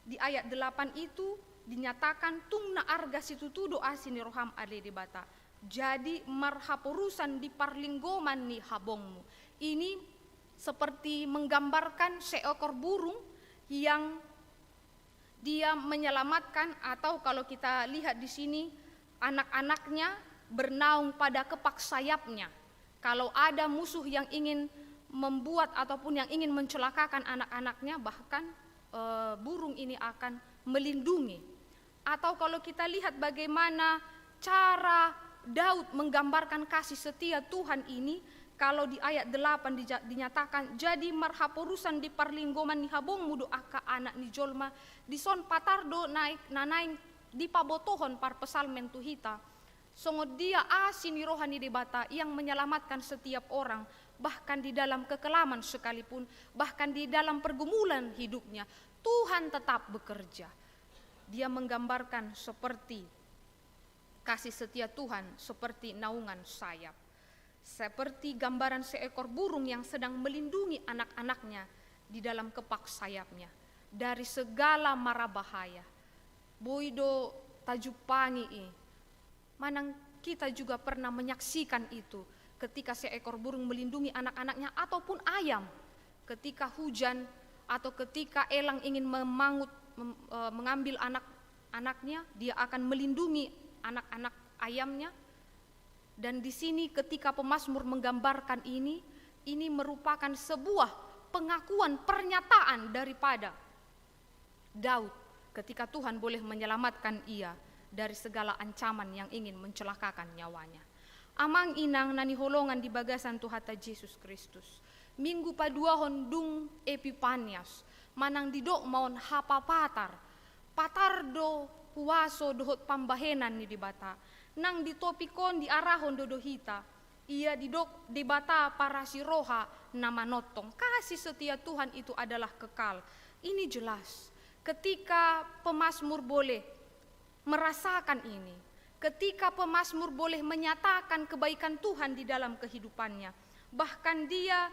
di ayat 8 itu dinyatakan tung na arga situ tudo asini roham ale di bata. Jadi marhaporusan di parlinggoman ni habongmu. Ini seperti menggambarkan seekor burung yang dia menyelamatkan, atau kalau kita lihat di sini anak-anaknya bernaung pada kepak sayapnya. Kalau ada musuh yang ingin membuat ataupun yang ingin mencelakakan anak-anaknya, bahkan burung ini akan melindungi. Atau kalau kita lihat bagaimana cara Daud menggambarkan kasih setia Tuhan ini, kalau di ayat 8 dinyatakan jadi marhaporusan di parlinggoman ni habong mudo akka anak ni jolma dison patardo naik nanaing di pabotohon parpesalmen tuhita. Songod dia asini rohani debata yang menyelamatkan setiap orang, bahkan di dalam kekelaman sekalipun, bahkan di dalam pergumulan hidupnya, Tuhan tetap bekerja. dia menggambarkan seperti kasih setia Tuhan seperti naungan sayap. Seperti gambaran seekor burung yang sedang melindungi anak-anaknya di dalam kepak sayapnya dari segala mara bahaya. Boido tajupangi manang kita juga pernah menyaksikan itu ketika seekor burung melindungi anak-anaknya ataupun ayam ketika hujan atau ketika elang ingin mengambil anak-anaknya, dia akan melindungi anak-anak ayamnya. Dan di sini ketika pemazmur menggambarkan ini merupakan sebuah pengakuan pernyataan daripada Daud ketika Tuhan boleh menyelamatkan ia dari segala ancaman yang ingin mencelakakan nyawanya. Amang inang nani holongan di bagasan Tuhata Yesus Kristus. Minggu padua hondung Epipanias, manang didok maun hapa patar do puaso dohot pambahenan ni di bata. Nang ditopikon di arahon dodohita, ia didok di bata para siroha nama notong. Kasih setia Tuhan itu adalah kekal. Ini jelas ketika pemazmur boleh merasakan ini, ketika pemazmur boleh menyatakan kebaikan Tuhan di dalam kehidupannya. Bahkan dia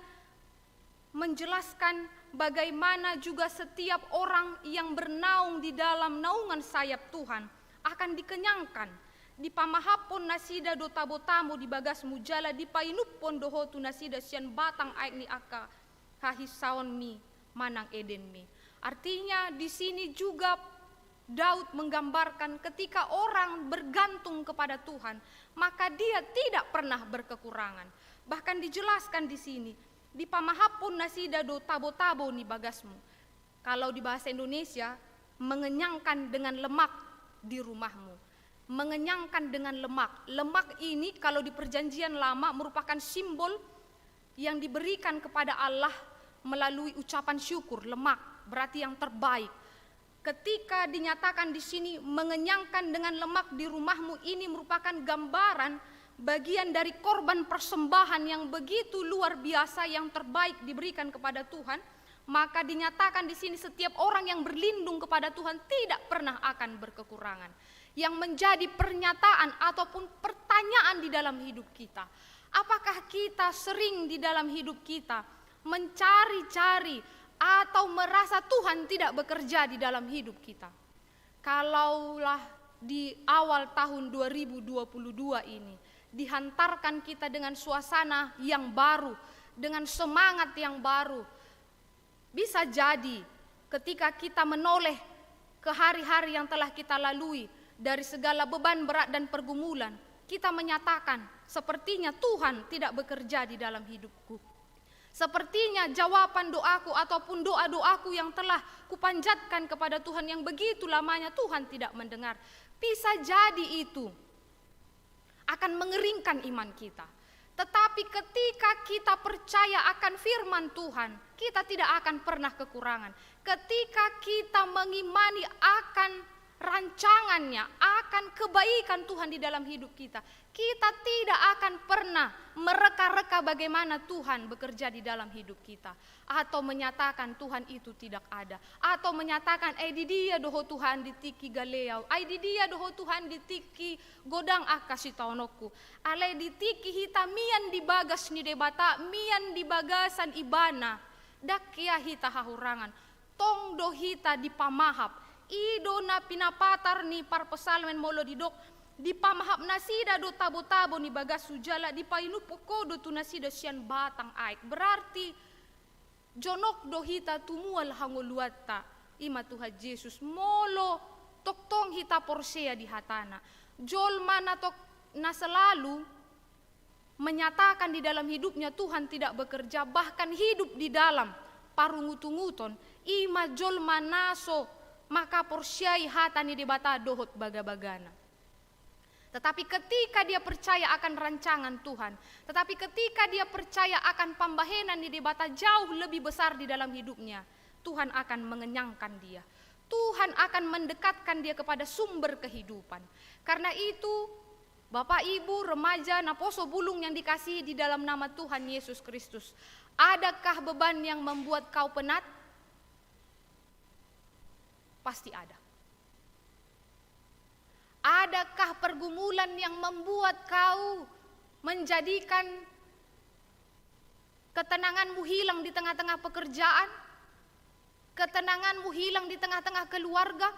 menjelaskan bagaimana juga setiap orang yang bernaung di dalam naungan sayap Tuhan akan dikenyangkan. Di pamahapon nasida do tabotamu di bagas mujala di painupon dohotu nasida sian batang aik ni aka hahisaon mi manang eden mi. Artinya di sini juga Daud menggambarkan ketika orang bergantung kepada Tuhan, maka dia tidak pernah berkekurangan. Bahkan dijelaskan di sini, di pamahapun nasida do tabo-tabo ni bagasmu. Kalau di bahasa Indonesia, mengenyangkan dengan lemak di rumahmu. Mengenyangkan dengan lemak. Lemak ini kalau di perjanjian lama merupakan simbol yang diberikan kepada Allah melalui ucapan syukur. Lemak berarti yang terbaik. Ketika dinyatakan di sini mengenyangkan dengan lemak di rumahmu, ini merupakan gambaran bagian dari korban persembahan yang begitu luar biasa yang terbaik diberikan kepada Tuhan. Maka dinyatakan di sini setiap orang yang berlindung kepada Tuhan tidak pernah akan berkekurangan. Yang menjadi pernyataan ataupun pertanyaan di dalam hidup kita, apakah kita sering di dalam hidup kita mencari-cari atau merasa Tuhan tidak bekerja di dalam hidup kita? Kalaulah di awal tahun 2022 ini dihantarkan kita dengan suasana yang baru, dengan semangat yang baru, bisa jadi ketika kita menoleh ke hari-hari yang telah kita lalui dari segala beban berat dan pergumulan, kita menyatakan sepertinya Tuhan tidak bekerja di dalam hidupku. Sepertinya jawaban doaku ataupun doa-doaku yang telah kupanjatkan kepada Tuhan yang begitu lamanya Tuhan tidak mendengar. Bisa jadi itu akan mengeringkan iman kita. Tetapi ketika kita percaya akan firman Tuhan, kita tidak akan pernah kekurangan. Ketika kita mengimani akan rancangannya, akan kebaikan Tuhan di dalam hidup kita, kita tidak akan pernah mereka-reka bagaimana Tuhan bekerja di dalam hidup kita, atau menyatakan Tuhan itu tidak ada, atau menyatakan di dia doho Tuhan ditiki galeau, di dia doho Tuhan ditiki godang akasi taonokku, ale ditiki hita mian di bagas ni debata, mian di bagasan ibana, dakia hita hahurangan, tong do hita di pamahap, ido na pinapatar ni parpesalmen molo didok di pamahap nasida do tabo-tabo ni bagas sujala di painupoko do tu nasida sian batang aik. Berarti jonok do hita tumual hanguluata ima Tuhan Yesus molo toktong hita porsea di hatana. Jol mana tok na selalu menyatakan di dalam hidupnya Tuhan tidak bekerja, bahkan hidup di dalam parungutunguton ima jol manaso maka porsiai hatani debata dohot baga-bagana. Tetapi ketika dia percaya akan rancangan Tuhan, tetapi ketika dia percaya akan pambahenan di debata jauh lebih besar di dalam hidupnya, Tuhan akan mengenyangkan dia. Tuhan akan mendekatkan dia kepada sumber kehidupan. Karena itu, Bapak, Ibu, remaja, naposo bulung yang dikasihi di dalam nama Tuhan Yesus Kristus, adakah beban yang membuat kau penat? Pasti ada. Adakah pergumulan yang membuat kau menjadikan ketenanganmu hilang di tengah-tengah pekerjaan? Ketenanganmu hilang di tengah-tengah keluarga?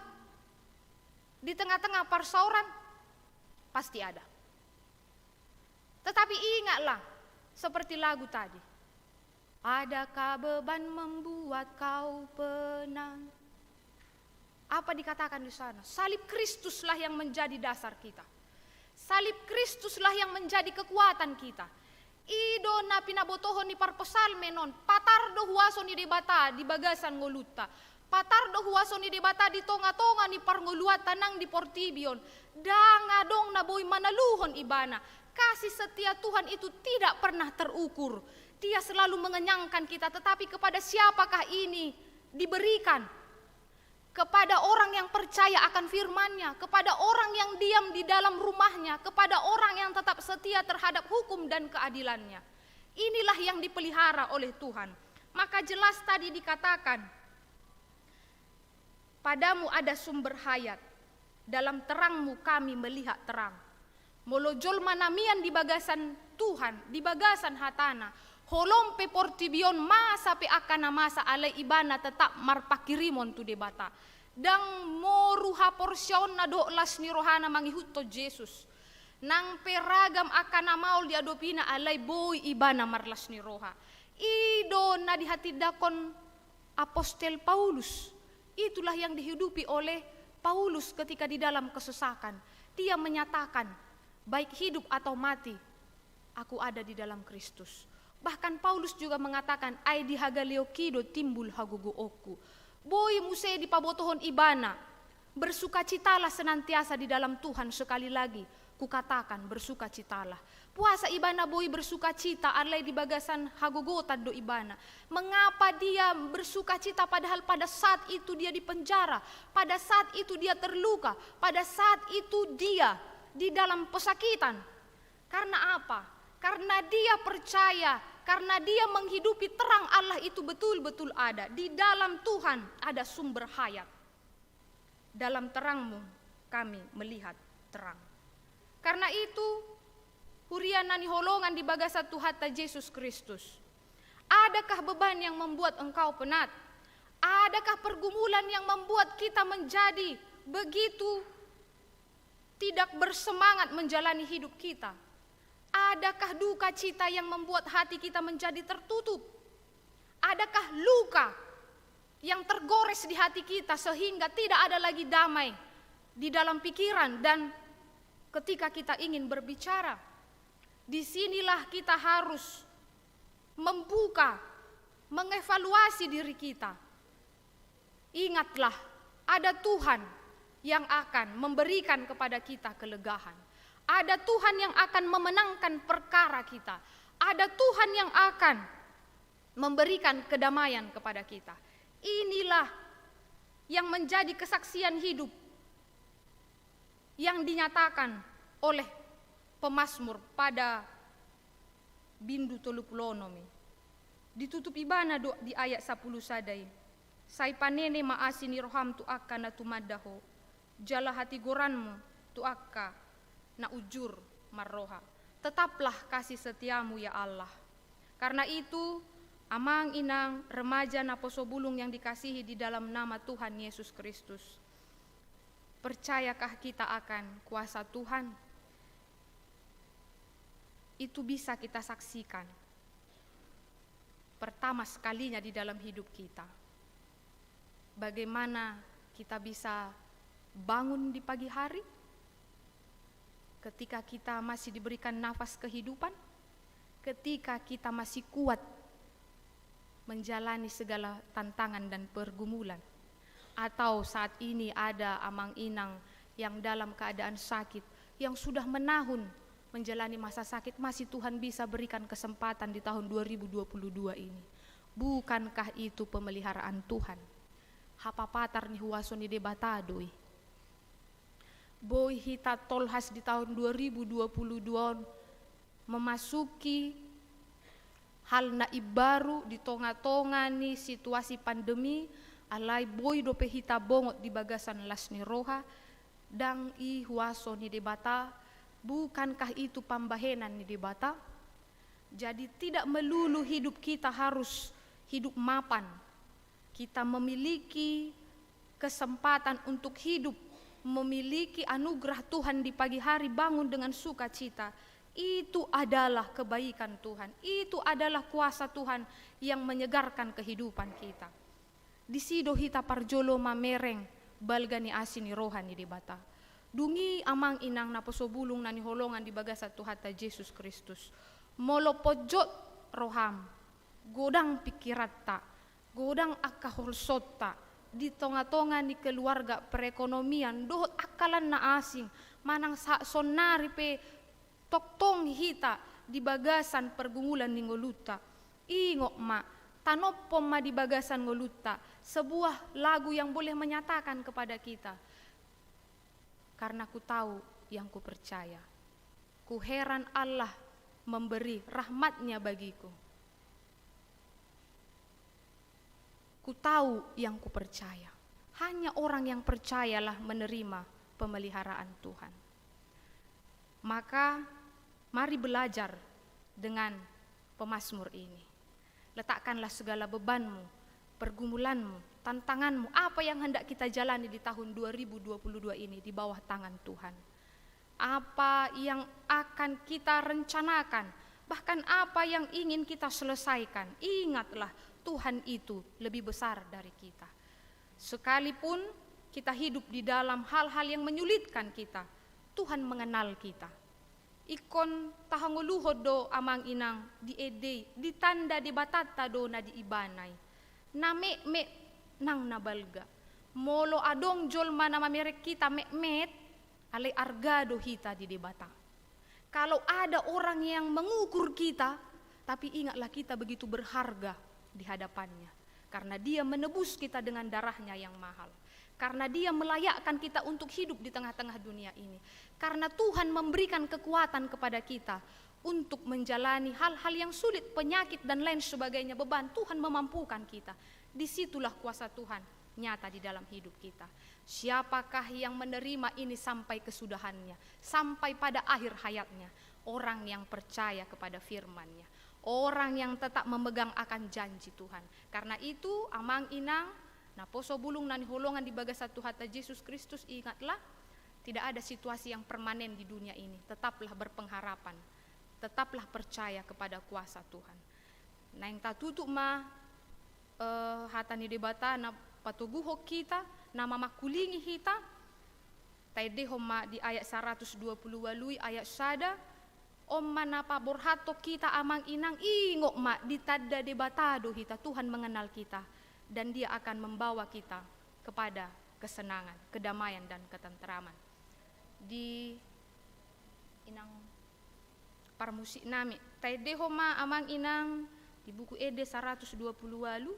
Di tengah-tengah persauran? Pasti ada. Tetapi ingatlah, seperti lagu tadi. Adakah beban membuat kau penang? Apa dikatakan di sana? Salib Kristuslah yang menjadi dasar kita. Salib Kristuslah yang menjadi kekuatan kita. Ido na pinabotohon ni parpesal menon, patardo huaso ni debata di bagasan ngoluta. Patardo huaso ni debata di tonga-tonga ni parngoluat tanang di portibion. Danga dong na boy manaluhon ibana. Kasih setia Tuhan itu tidak pernah terukur. Dia selalu mengenyangkan kita, tetapi kepada siapakah ini diberikan? Kepada orang yang percaya akan firman-Nya, kepada orang yang diam di dalam rumahnya, kepada orang yang tetap setia terhadap hukum dan keadilan-Nya. Inilah yang dipelihara oleh Tuhan. Maka jelas tadi dikatakan, padamu ada sumber hayat, dalam terangmu kami melihat terang. Molojol manamian di bagasan Tuhan, di bagasan hatana, holom pe portibion masa pe akana masa alai ibana tetap marpakirimon tu debata. Dang moruha porsion na do'las ni rohana mangihuto Jesus. Nang peragam akana maul diadopina alai boy ibana marlas ni roha. Ido na dihatidakon Apostel Paulus. Itulah yang dihidupi oleh Paulus ketika di dalam kesesakan. Dia menyatakan, baik hidup atau mati, aku ada di dalam Kristus. Bahkan Paulus juga mengatakan, ai dihagaliokido timbul hagugu oku. Boy muse di pabotohon ibana, bersukacitalah senantiasa di dalam Tuhan. Sekali lagi, kukatakan bersukacitalah. Puasa ibana boy bersukacita, alai di bagasan hagogotan do ibana. Mengapa dia bersukacita padahal pada saat itu dia dipenjara, pada saat itu dia terluka, pada saat itu dia di dalam pesakitan? Karena apa? Karena dia percaya, karena dia menghidupi terang Allah itu betul-betul ada. Di dalam Tuhan ada sumber hayat. Dalam terangmu kami melihat terang. Karena itu, huriana ni holongan di bagasa Tuhan Yesus Kristus. Adakah beban yang membuat engkau penat? Adakah pergumulan yang membuat kita menjadi begitu tidak bersemangat menjalani hidup kita? Adakah duka cita yang membuat hati kita menjadi tertutup? Adakah luka yang tergores di hati kita sehingga tidak ada lagi damai di dalam pikiran dan ketika kita ingin berbicara? Disinilah kita harus membuka, mengevaluasi diri kita. Ingatlah, ada Tuhan yang akan memberikan kepada kita kelegaan. Ada Tuhan yang akan memenangkan perkara kita. Ada Tuhan yang akan memberikan kedamaian kepada kita. Inilah yang menjadi kesaksian hidup yang dinyatakan oleh pemazmur pada bindu 30 ditutup ibana do di ayat 10 sadai. Sai panene maasini roham tu akka na tumadaho. Jala hati goranmu tu akka na ujur marroha. Tetaplah kasih setiamu ya Allah. Karena itu, amang inang remaja na posobulung yang dikasihi di dalam nama Tuhan Yesus Kristus. Percayakah kita akan kuasa Tuhan? Itu bisa kita saksikan pertama sekalinya di dalam hidup kita. Bagaimana kita bisa bangun di pagi hari ketika kita masih diberikan nafas kehidupan, ketika kita masih kuat menjalani segala tantangan dan pergumulan. Atau saat ini ada amang inang yang dalam keadaan sakit, yang sudah menahun menjalani masa sakit, masih Tuhan bisa berikan kesempatan di tahun 2022 ini. Bukankah itu pemeliharaan Tuhan? Hapapatar ni huwaso ni debatadoi. Boy hita tolhas di tahun 2022 memasuki hal naib baru di tonga-tonga ni situasi pandemi. Alai boy dope hita bongot di bagasan las ni roha, dang i huaso ni debata, bukankah itu pambahenan ni debata? Jadi tidak melulu hidup kita harus hidup mapan. Kita memiliki kesempatan untuk hidup, memiliki anugerah Tuhan di pagi hari, bangun dengan sukacita. Itu adalah kebaikan Tuhan, itu adalah kuasa Tuhan yang menyegarkan kehidupan kita. Di sido hita parjolo mamereng balgani asini rohani debata. Dungi amang inang na posobulong na ni holongan di bagasat Tuhata Yesus Kristus. Molo pojot roham, godang pikiratta, godang akaholsotta, di tonga-tonga ni keluarga perekonomian, dohot akalan na asing, manang sa sonari pe toktong hita di bagasan pergumulan ni ngoluta. Ingok ma, tanopom ma di bagasan ngoluta, sebuah lagu yang boleh menyatakan kepada kita, karena ku tahu yang ku percaya, ku heran Allah memberi rahmatnya bagiku. Ku tahu yang ku percaya. Hanya orang yang percayalah menerima pemeliharaan Tuhan. Maka mari belajar dengan pemazmur ini. Letakkanlah segala bebanmu, pergumulanmu, tantanganmu, apa yang hendak kita jalani di tahun 2022 ini di bawah tangan Tuhan. Apa yang akan kita rencanakan, bahkan apa yang ingin kita selesaikan, ingatlah Tuhan itu lebih besar dari kita. Sekalipun kita hidup di dalam hal-hal yang menyulitkan kita, Tuhan mengenal kita. Ikon tahanguluhod do amang inang di ede, di tanda di batata do na di ibanay. Name nang nabalga. Molo adong jol mana mamerek kita met alay argado hita di debata. Kalau ada orang yang mengukur kita, tapi ingatlah kita begitu berharga di hadapannya. Karena dia menebus kita dengan darahnya yang mahal. Karena dia melayakkan kita untuk hidup di tengah-tengah dunia ini. Karena Tuhan memberikan kekuatan kepada kita untuk menjalani hal-hal yang sulit, penyakit dan lain sebagainya, beban. Tuhan memampukan kita. Disitulah kuasa Tuhan nyata di dalam hidup kita. Siapakah yang menerima ini sampai kesudahannya, sampai pada akhir hayatnya? Orang yang percaya kepada firman-Nya, orang yang tetap memegang akan janji Tuhan. Karena itu amang inang na poso bulung nani holongan di bagasat Tuhata Yesus Kristus, ingatlah tidak ada situasi yang permanen di dunia ini. Tetaplah berpengharapan, tetaplah percaya kepada kuasa Tuhan. Nah yang tak tutup hatani debata na patuguho kita, nama makulingi hita, taide homa di ayat 120 walui ayat sada, omma napa borhato kita amang inang ingok ma ditada debatado hita. Tuhan mengenal kita dan dia akan membawa kita kepada kesenangan, kedamaian dan ketenteraman. Di inang parmusik nami taide homa amang inang di buku ede 120 walu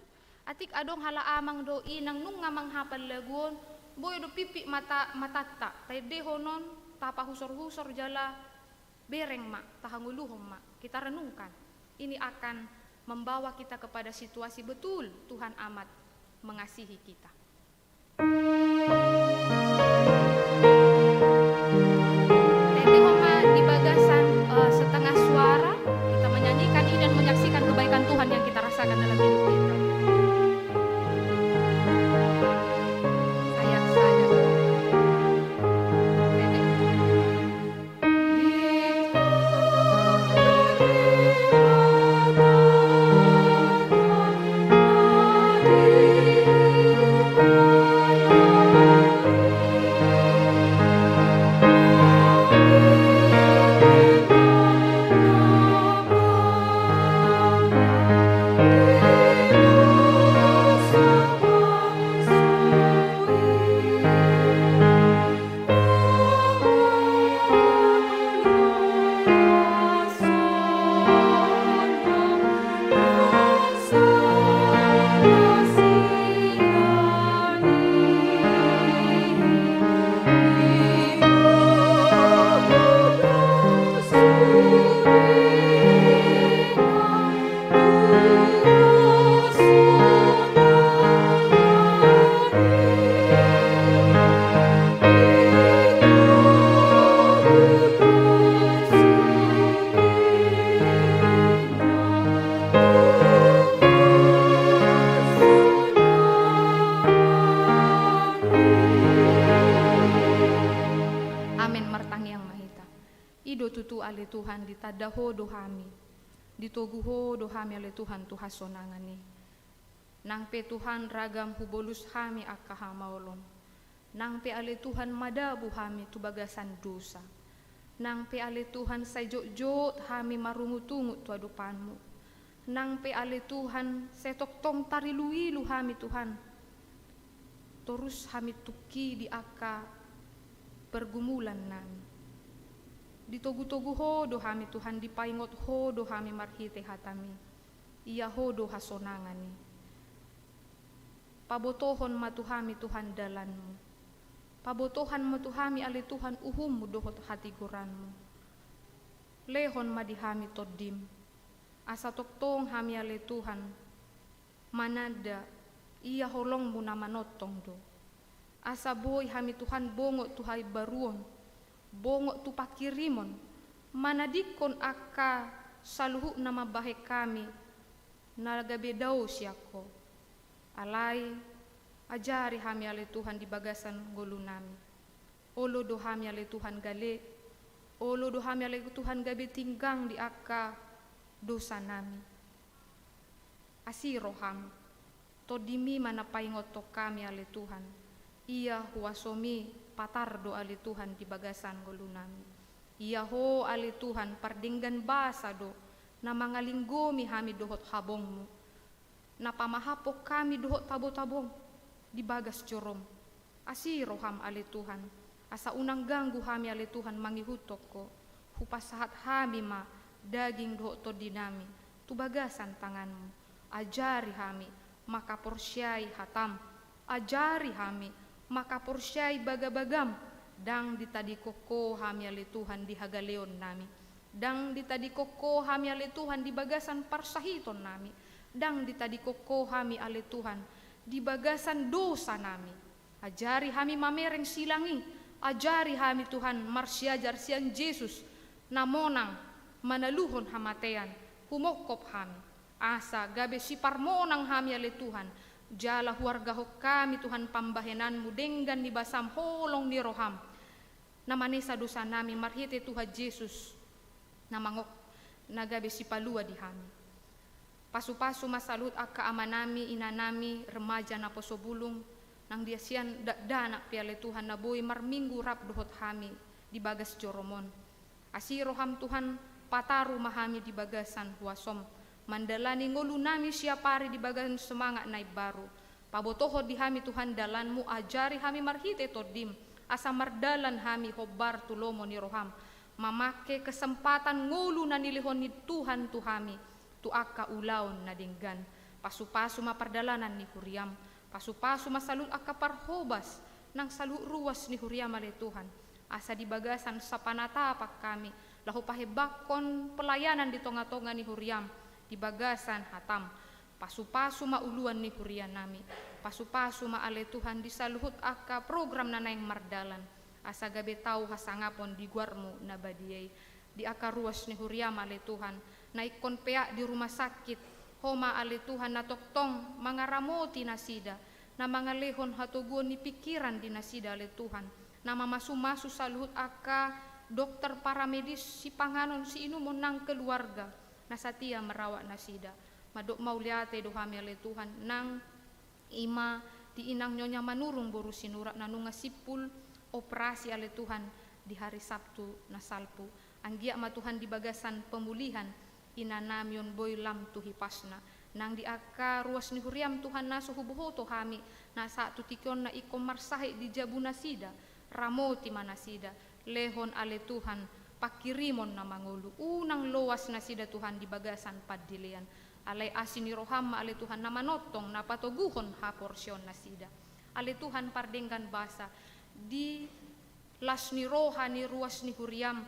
atik adong hala amang do inang nung ngamang hapal laguon boy do pipi matata taide honon tapa husor-husor jala bereng ma tahanguluhom ma. Kita renungkan, ini akan membawa kita kepada situasi betul Tuhan amat mengasihi kita. Tete homa di bagasan setengah suara kita menyanyikan ini dan menyaksikan kebaikan Tuhan yang kita rasakan dalam hidup kita. Ayat saja. tadaho dohami, ditoguho dohami ale Tuhan Tuhan sonangani. Nang pe Tuhan ragam hubolus hami akahamaolon. Nang pe ale Tuhan madabu hami tu bagasan dosa. Nang pe ale Tuhan sajot-jot hami marungut-ungut tu adupanmu. Nang pe ale Tuhan setoktong tariluilu hami Tuhan. Terus hami tuki di aka pergumulan nami. Ditogu-togu hodo hami Tuhan, dipaingot hodo hami marhite hatami. Ia hodo hasonangani. Pabotohon matuhami Tuhan dalanmu. Pabotohan matuhami ale Tuhan uhummu dohot hati guranmu. Lehon madihami todim. Asa toktong hami ale Tuhan. Manada ia holongmu nama notong do. Asa boy hami Tuhan bongok tuhai baruon. Bongok tu pakirimon. Manadikon aka saluhu nama bahe kami. Nalagabedao siako. Alai ajari hami ale Tuhan di bagasan golu nami. Olo do hami ale Tuhan gale. Olo do hami ale Tuhan gabe tinggang di aka dosa nami. Asiro ham. Todimi mana paingoto kami ale Tuhan. Ia huasomi patardo ale Tuhan di bagasan golu nami. Ia ho ale Tuhan pardinggan basa do. Na mangalinggomi hami dohot habongmu. Na pamahapok kami dohot tabo-tabong di bagas jorom. Asiro ham ale Tuhan. Asa unang ganggu hami ale Tuhan mangihutok ko. Hupasahat hami ma daging dohot to dinami. Tu bagasan tanganmu. Ajari hami maka porsyai hatam. Ajari hami maka porsyai bagabagam. Dang ditadi koko hami ale Tuhan di hagaleon nami. Dang ditadi koko hami ale Tuhan di bagasan parsahiton nami. Dang ditadi koko hami ale Tuhan di bagasan dosa nami. Ajari hami mamereng silangi. Ajari hami Tuhan marsiajar siang Yesus namonang manaluhon hamatean humokop hami. Asa gabe si parmonang hami ale Tuhan. Jala huarga ho kami Tuhan pambahenanmu denggan di basam holong ni roham. Namanesa dosa nami marhite Tuhan Yesus namangok nagabe si palua di hami. Pasu-pasu masalut aka amanami inanami remaja na posobulung nang dia sian danak piale Tuhan na boy marminggu rap dohot hami di bagas joromon. Asiro ham Tuhan pataru mahami di bagasan huasom. Mandalani ngolu nami siapari di bagasan semangat naik baru. Pabotoho di hami Tuhan dalanmu ajari hami marhite todim. Asa mardalan hami hobar tulomo ni roham. Mamake kesempatan ngolu na nilihon ni Tuhan tuhami. Tu aka ulaon na dinggan. Pasu-pasu mapardalanan ni Huriam. Pasu-pasu masalut aka parhobas. Nang salut ruas ni Huriam ale Tuhan. Asa di bagasan sa panatapak kami. Lahu pahebakon pelayanan di tonga-tonga ni Huriam. Di bagasan hatam. Pasu-pasu mauluan ni Huriam nami. Pasu-pasu maale Tuhan di saluhut aka program na naing mardalan. Asa gabe tau hasangapon di guarmu na badiyay. Di aka ruas ni Huriam ale Tuhan. Naikon pea di rumah sakit. Homa ale Tuhan na toktong mangaramoti nasida. Na mangalehon hatugon ni pikiran di nasida ale Tuhan. Na mamasu-masu saluhut aka dokter paramedis si panganon si inumon nang keluarga. Na satia merawat nasida. Madok mauliate dohami ale Tuhan. Nang ima di inang nyonya manurung boru sinurak nanunga sipul operasi ale Tuhan di hari Sabtu na salpu. Anggia ma Tuhan di bagasan pemulihan. Inanamion boy lam tuhi pasna nang di aka ruas ni Huriam Tuhan naso hubuhoto hami na satu tikon na ikom marsahe di jabu nasida ramoti manasida lehon ale Tuhan pakirimon na mangulu unang loas nasida Tuhan di bagasan padilian alay asini roham ale Tuhan na manotong na patoguhon ha porsyon nasida ale Tuhan pardenggan basa di las ni roha ni ruas ni Huriam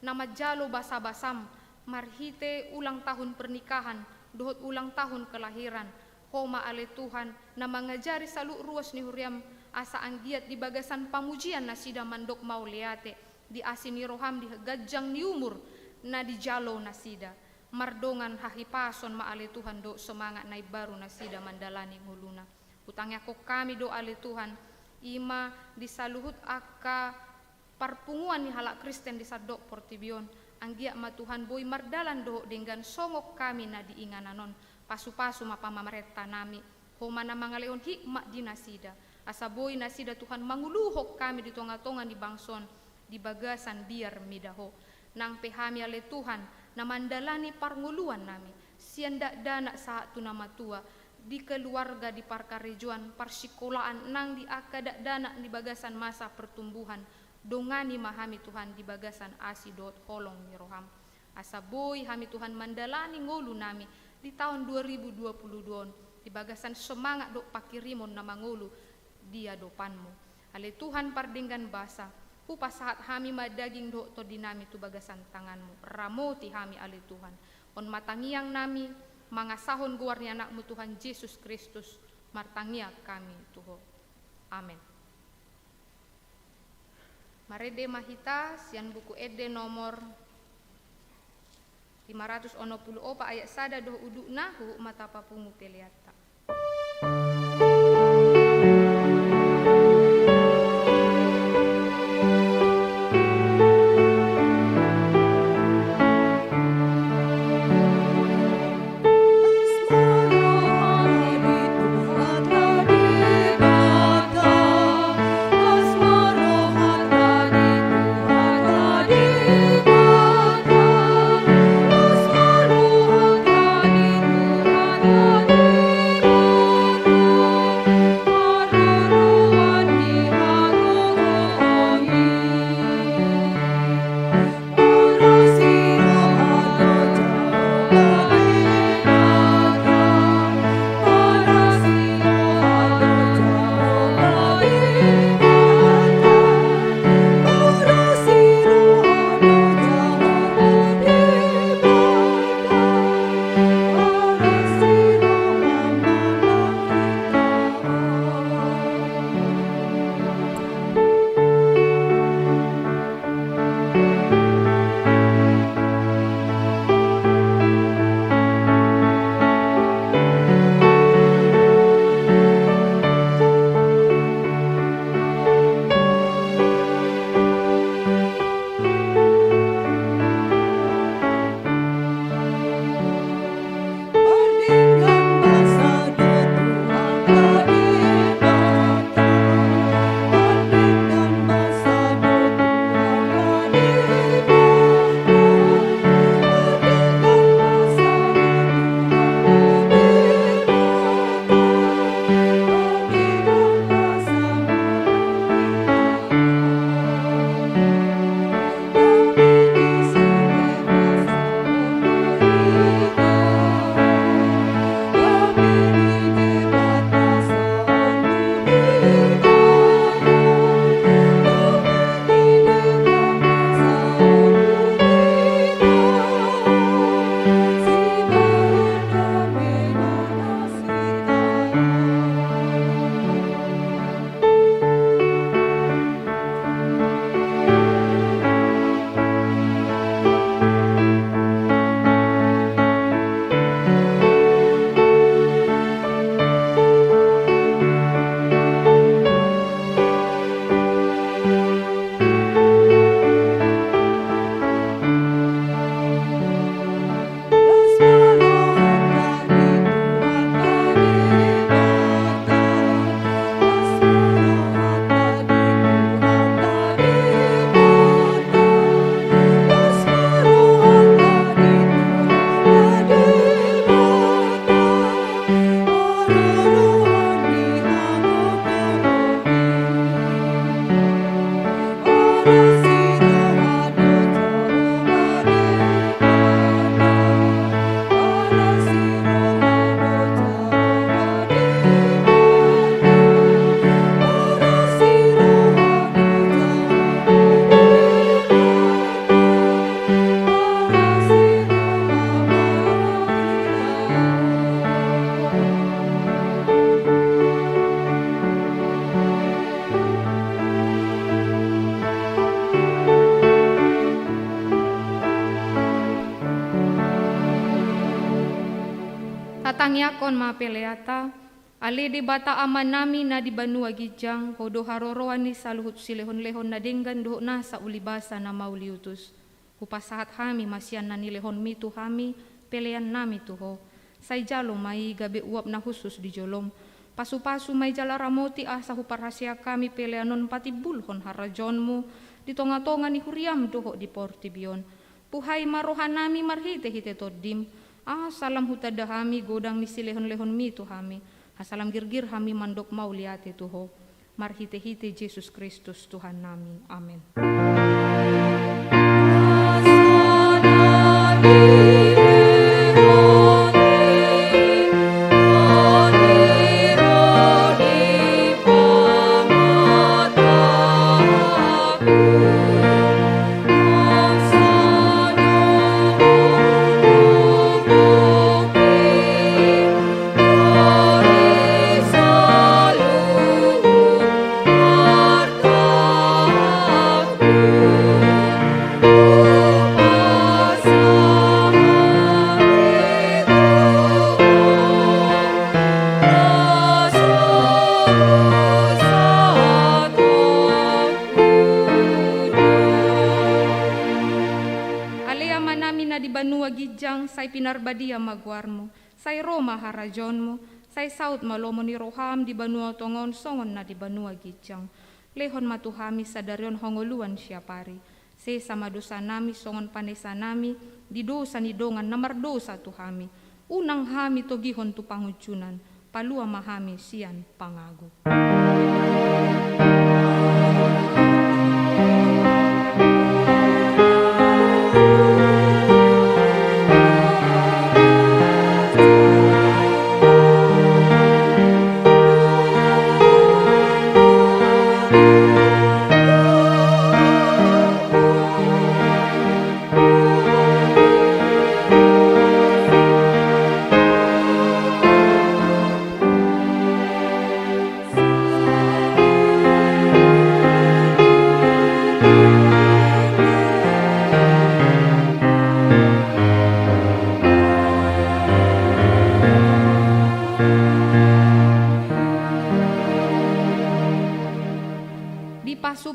na majalo basa-basam marhite ulang tahun pernikahan, dohot ulang tahun kelahiran. Homa ale Tuhan na mangajari salu ruas ni Huriam asa anggiat di bagasan pamujian na sida mandok mauliate di asini roham di gajang ni umur na di jalo na sida. Mardongan hahipason ma ale Tuhan do semangat naik baru na sida mandalani nguluna. Utangnya ko kami do ale Tuhan ima disaluhut aka parpunguan ni halak Kristen di sadok Portibion Anggia ma Tuhan boy mardalan doho dengan songok kami na diingananon pasu-pasu mapamamareta nami homa na mangaleon hikmat di nasida asa boy nasida Tuhan manguluhok kami di tonga-tonga di bangson di bagasan biar midaho nang pehami ale Tuhan na mandalani parnguluan nami sianda dana saat tu nama tua di keluarga di parkarejuan persikolaan nang di akada dana di bagasan masa pertumbuhan dongani mahami Tuhan di bagasan asidot holong miroham asa boy hami Tuhan mandalani ngolu nami di tahun 2022 di bagasan semangat dok pakirimon nama ngolu dia dopanmu ale Tuhan pardenggan basa upa saat hami madaging dok to dinami tu bagasan tanganmu ramoti hami ale Tuhan on matangiang nami mangasahon guarni anakmu Tuhan Yesus Kristus martangia kami Tuhan amin. Marede mahita sian buku ede nomor 500 opa ayat sada doh uduk nahu mata papumu peliata. Tatangyakon mapeleata, ali di bata aman nami na di banua gijang, hodo haroroan ni saluhut silehon-lehon na denggan doho na sa ulibasa na mauliutus. Hupasahat hami masian na nilehon mi tu hami, pelean nami tuho. Say jalo may gabi uap na husus di jolom. Pasu-pasu may jala ramoti asa huparhasia kami peleanon pati bulhon harajonmu. Di tonga-tonga ni huriam doho di portibion. Puhay marohan nami marhite-hite todim. Salam hutada hami godang ni silehon-lehon mi tu hami. Salam girgir hami mandok mau liate tuho. Marhite-hite Yesus Kristus Tuhan nami. Amin. Say pinarbadia magwarmo, say Roma harajonmo, say saut malomo ni roham di banua tongon songon na di banua gijang. Lehon matuhami sadarion hongoluan siapari. Se sama dosa nami songon panesa nami, di dosa ni dongan namar dosa tuhami. Unang hami togihon tu pangucunan, palua mahami sian pangago.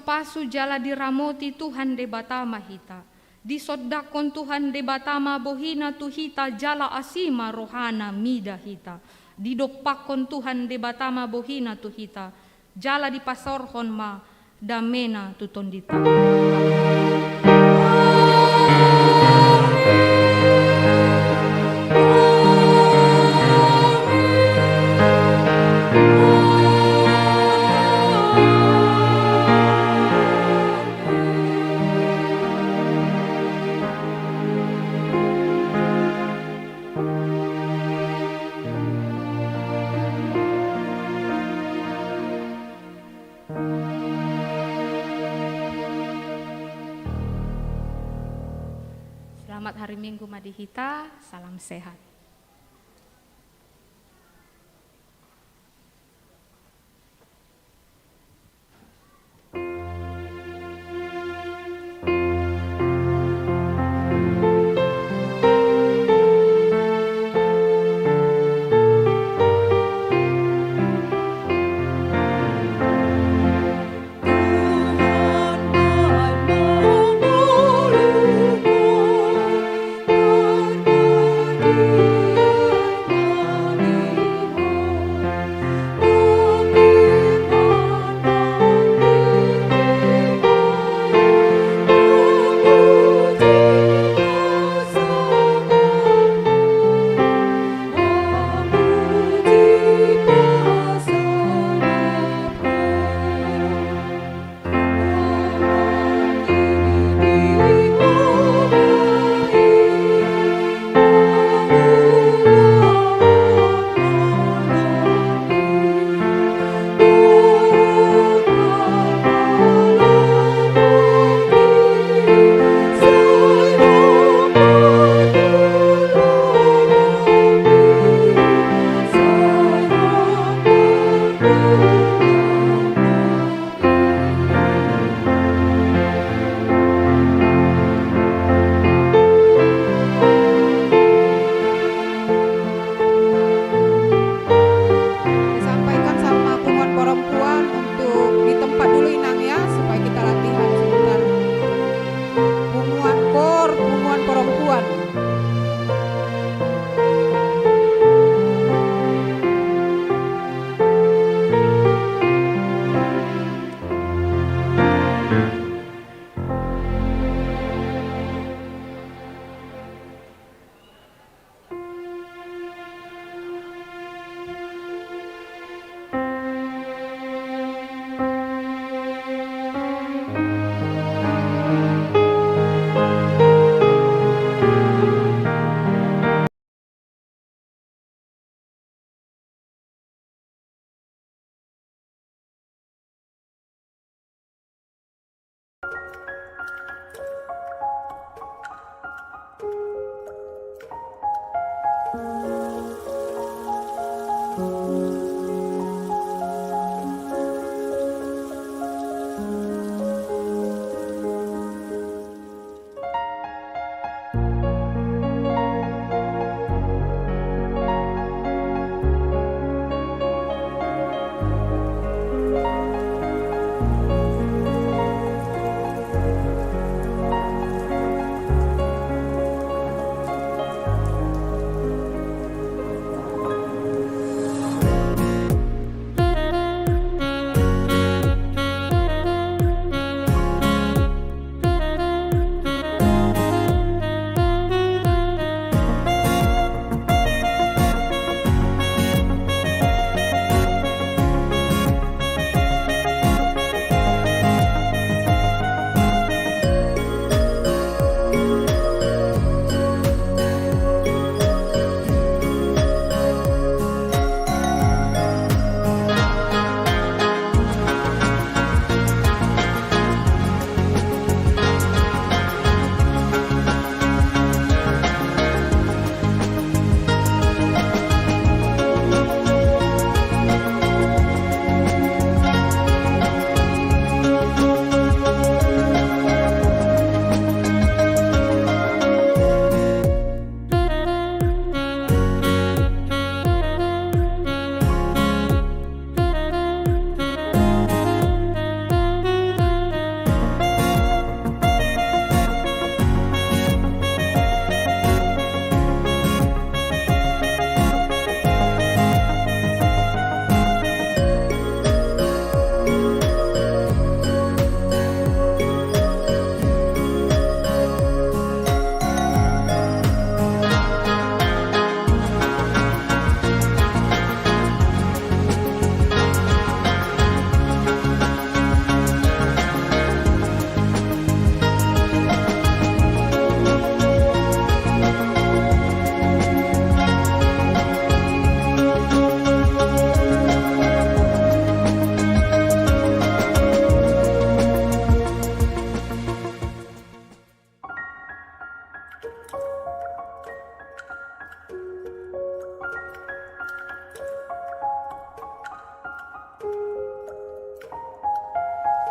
Pasu jala diramoti Tuhan de batama hita. Disodakon Tuhan de batama bohina tuhita jala asima rohana mida hita. Didopakon Tuhan de batama bohina tuhita. Jala dipasorhon ma damena tutondita. Selamat hari Minggu Madihita, salam sehat. Thank you.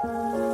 Tuhan.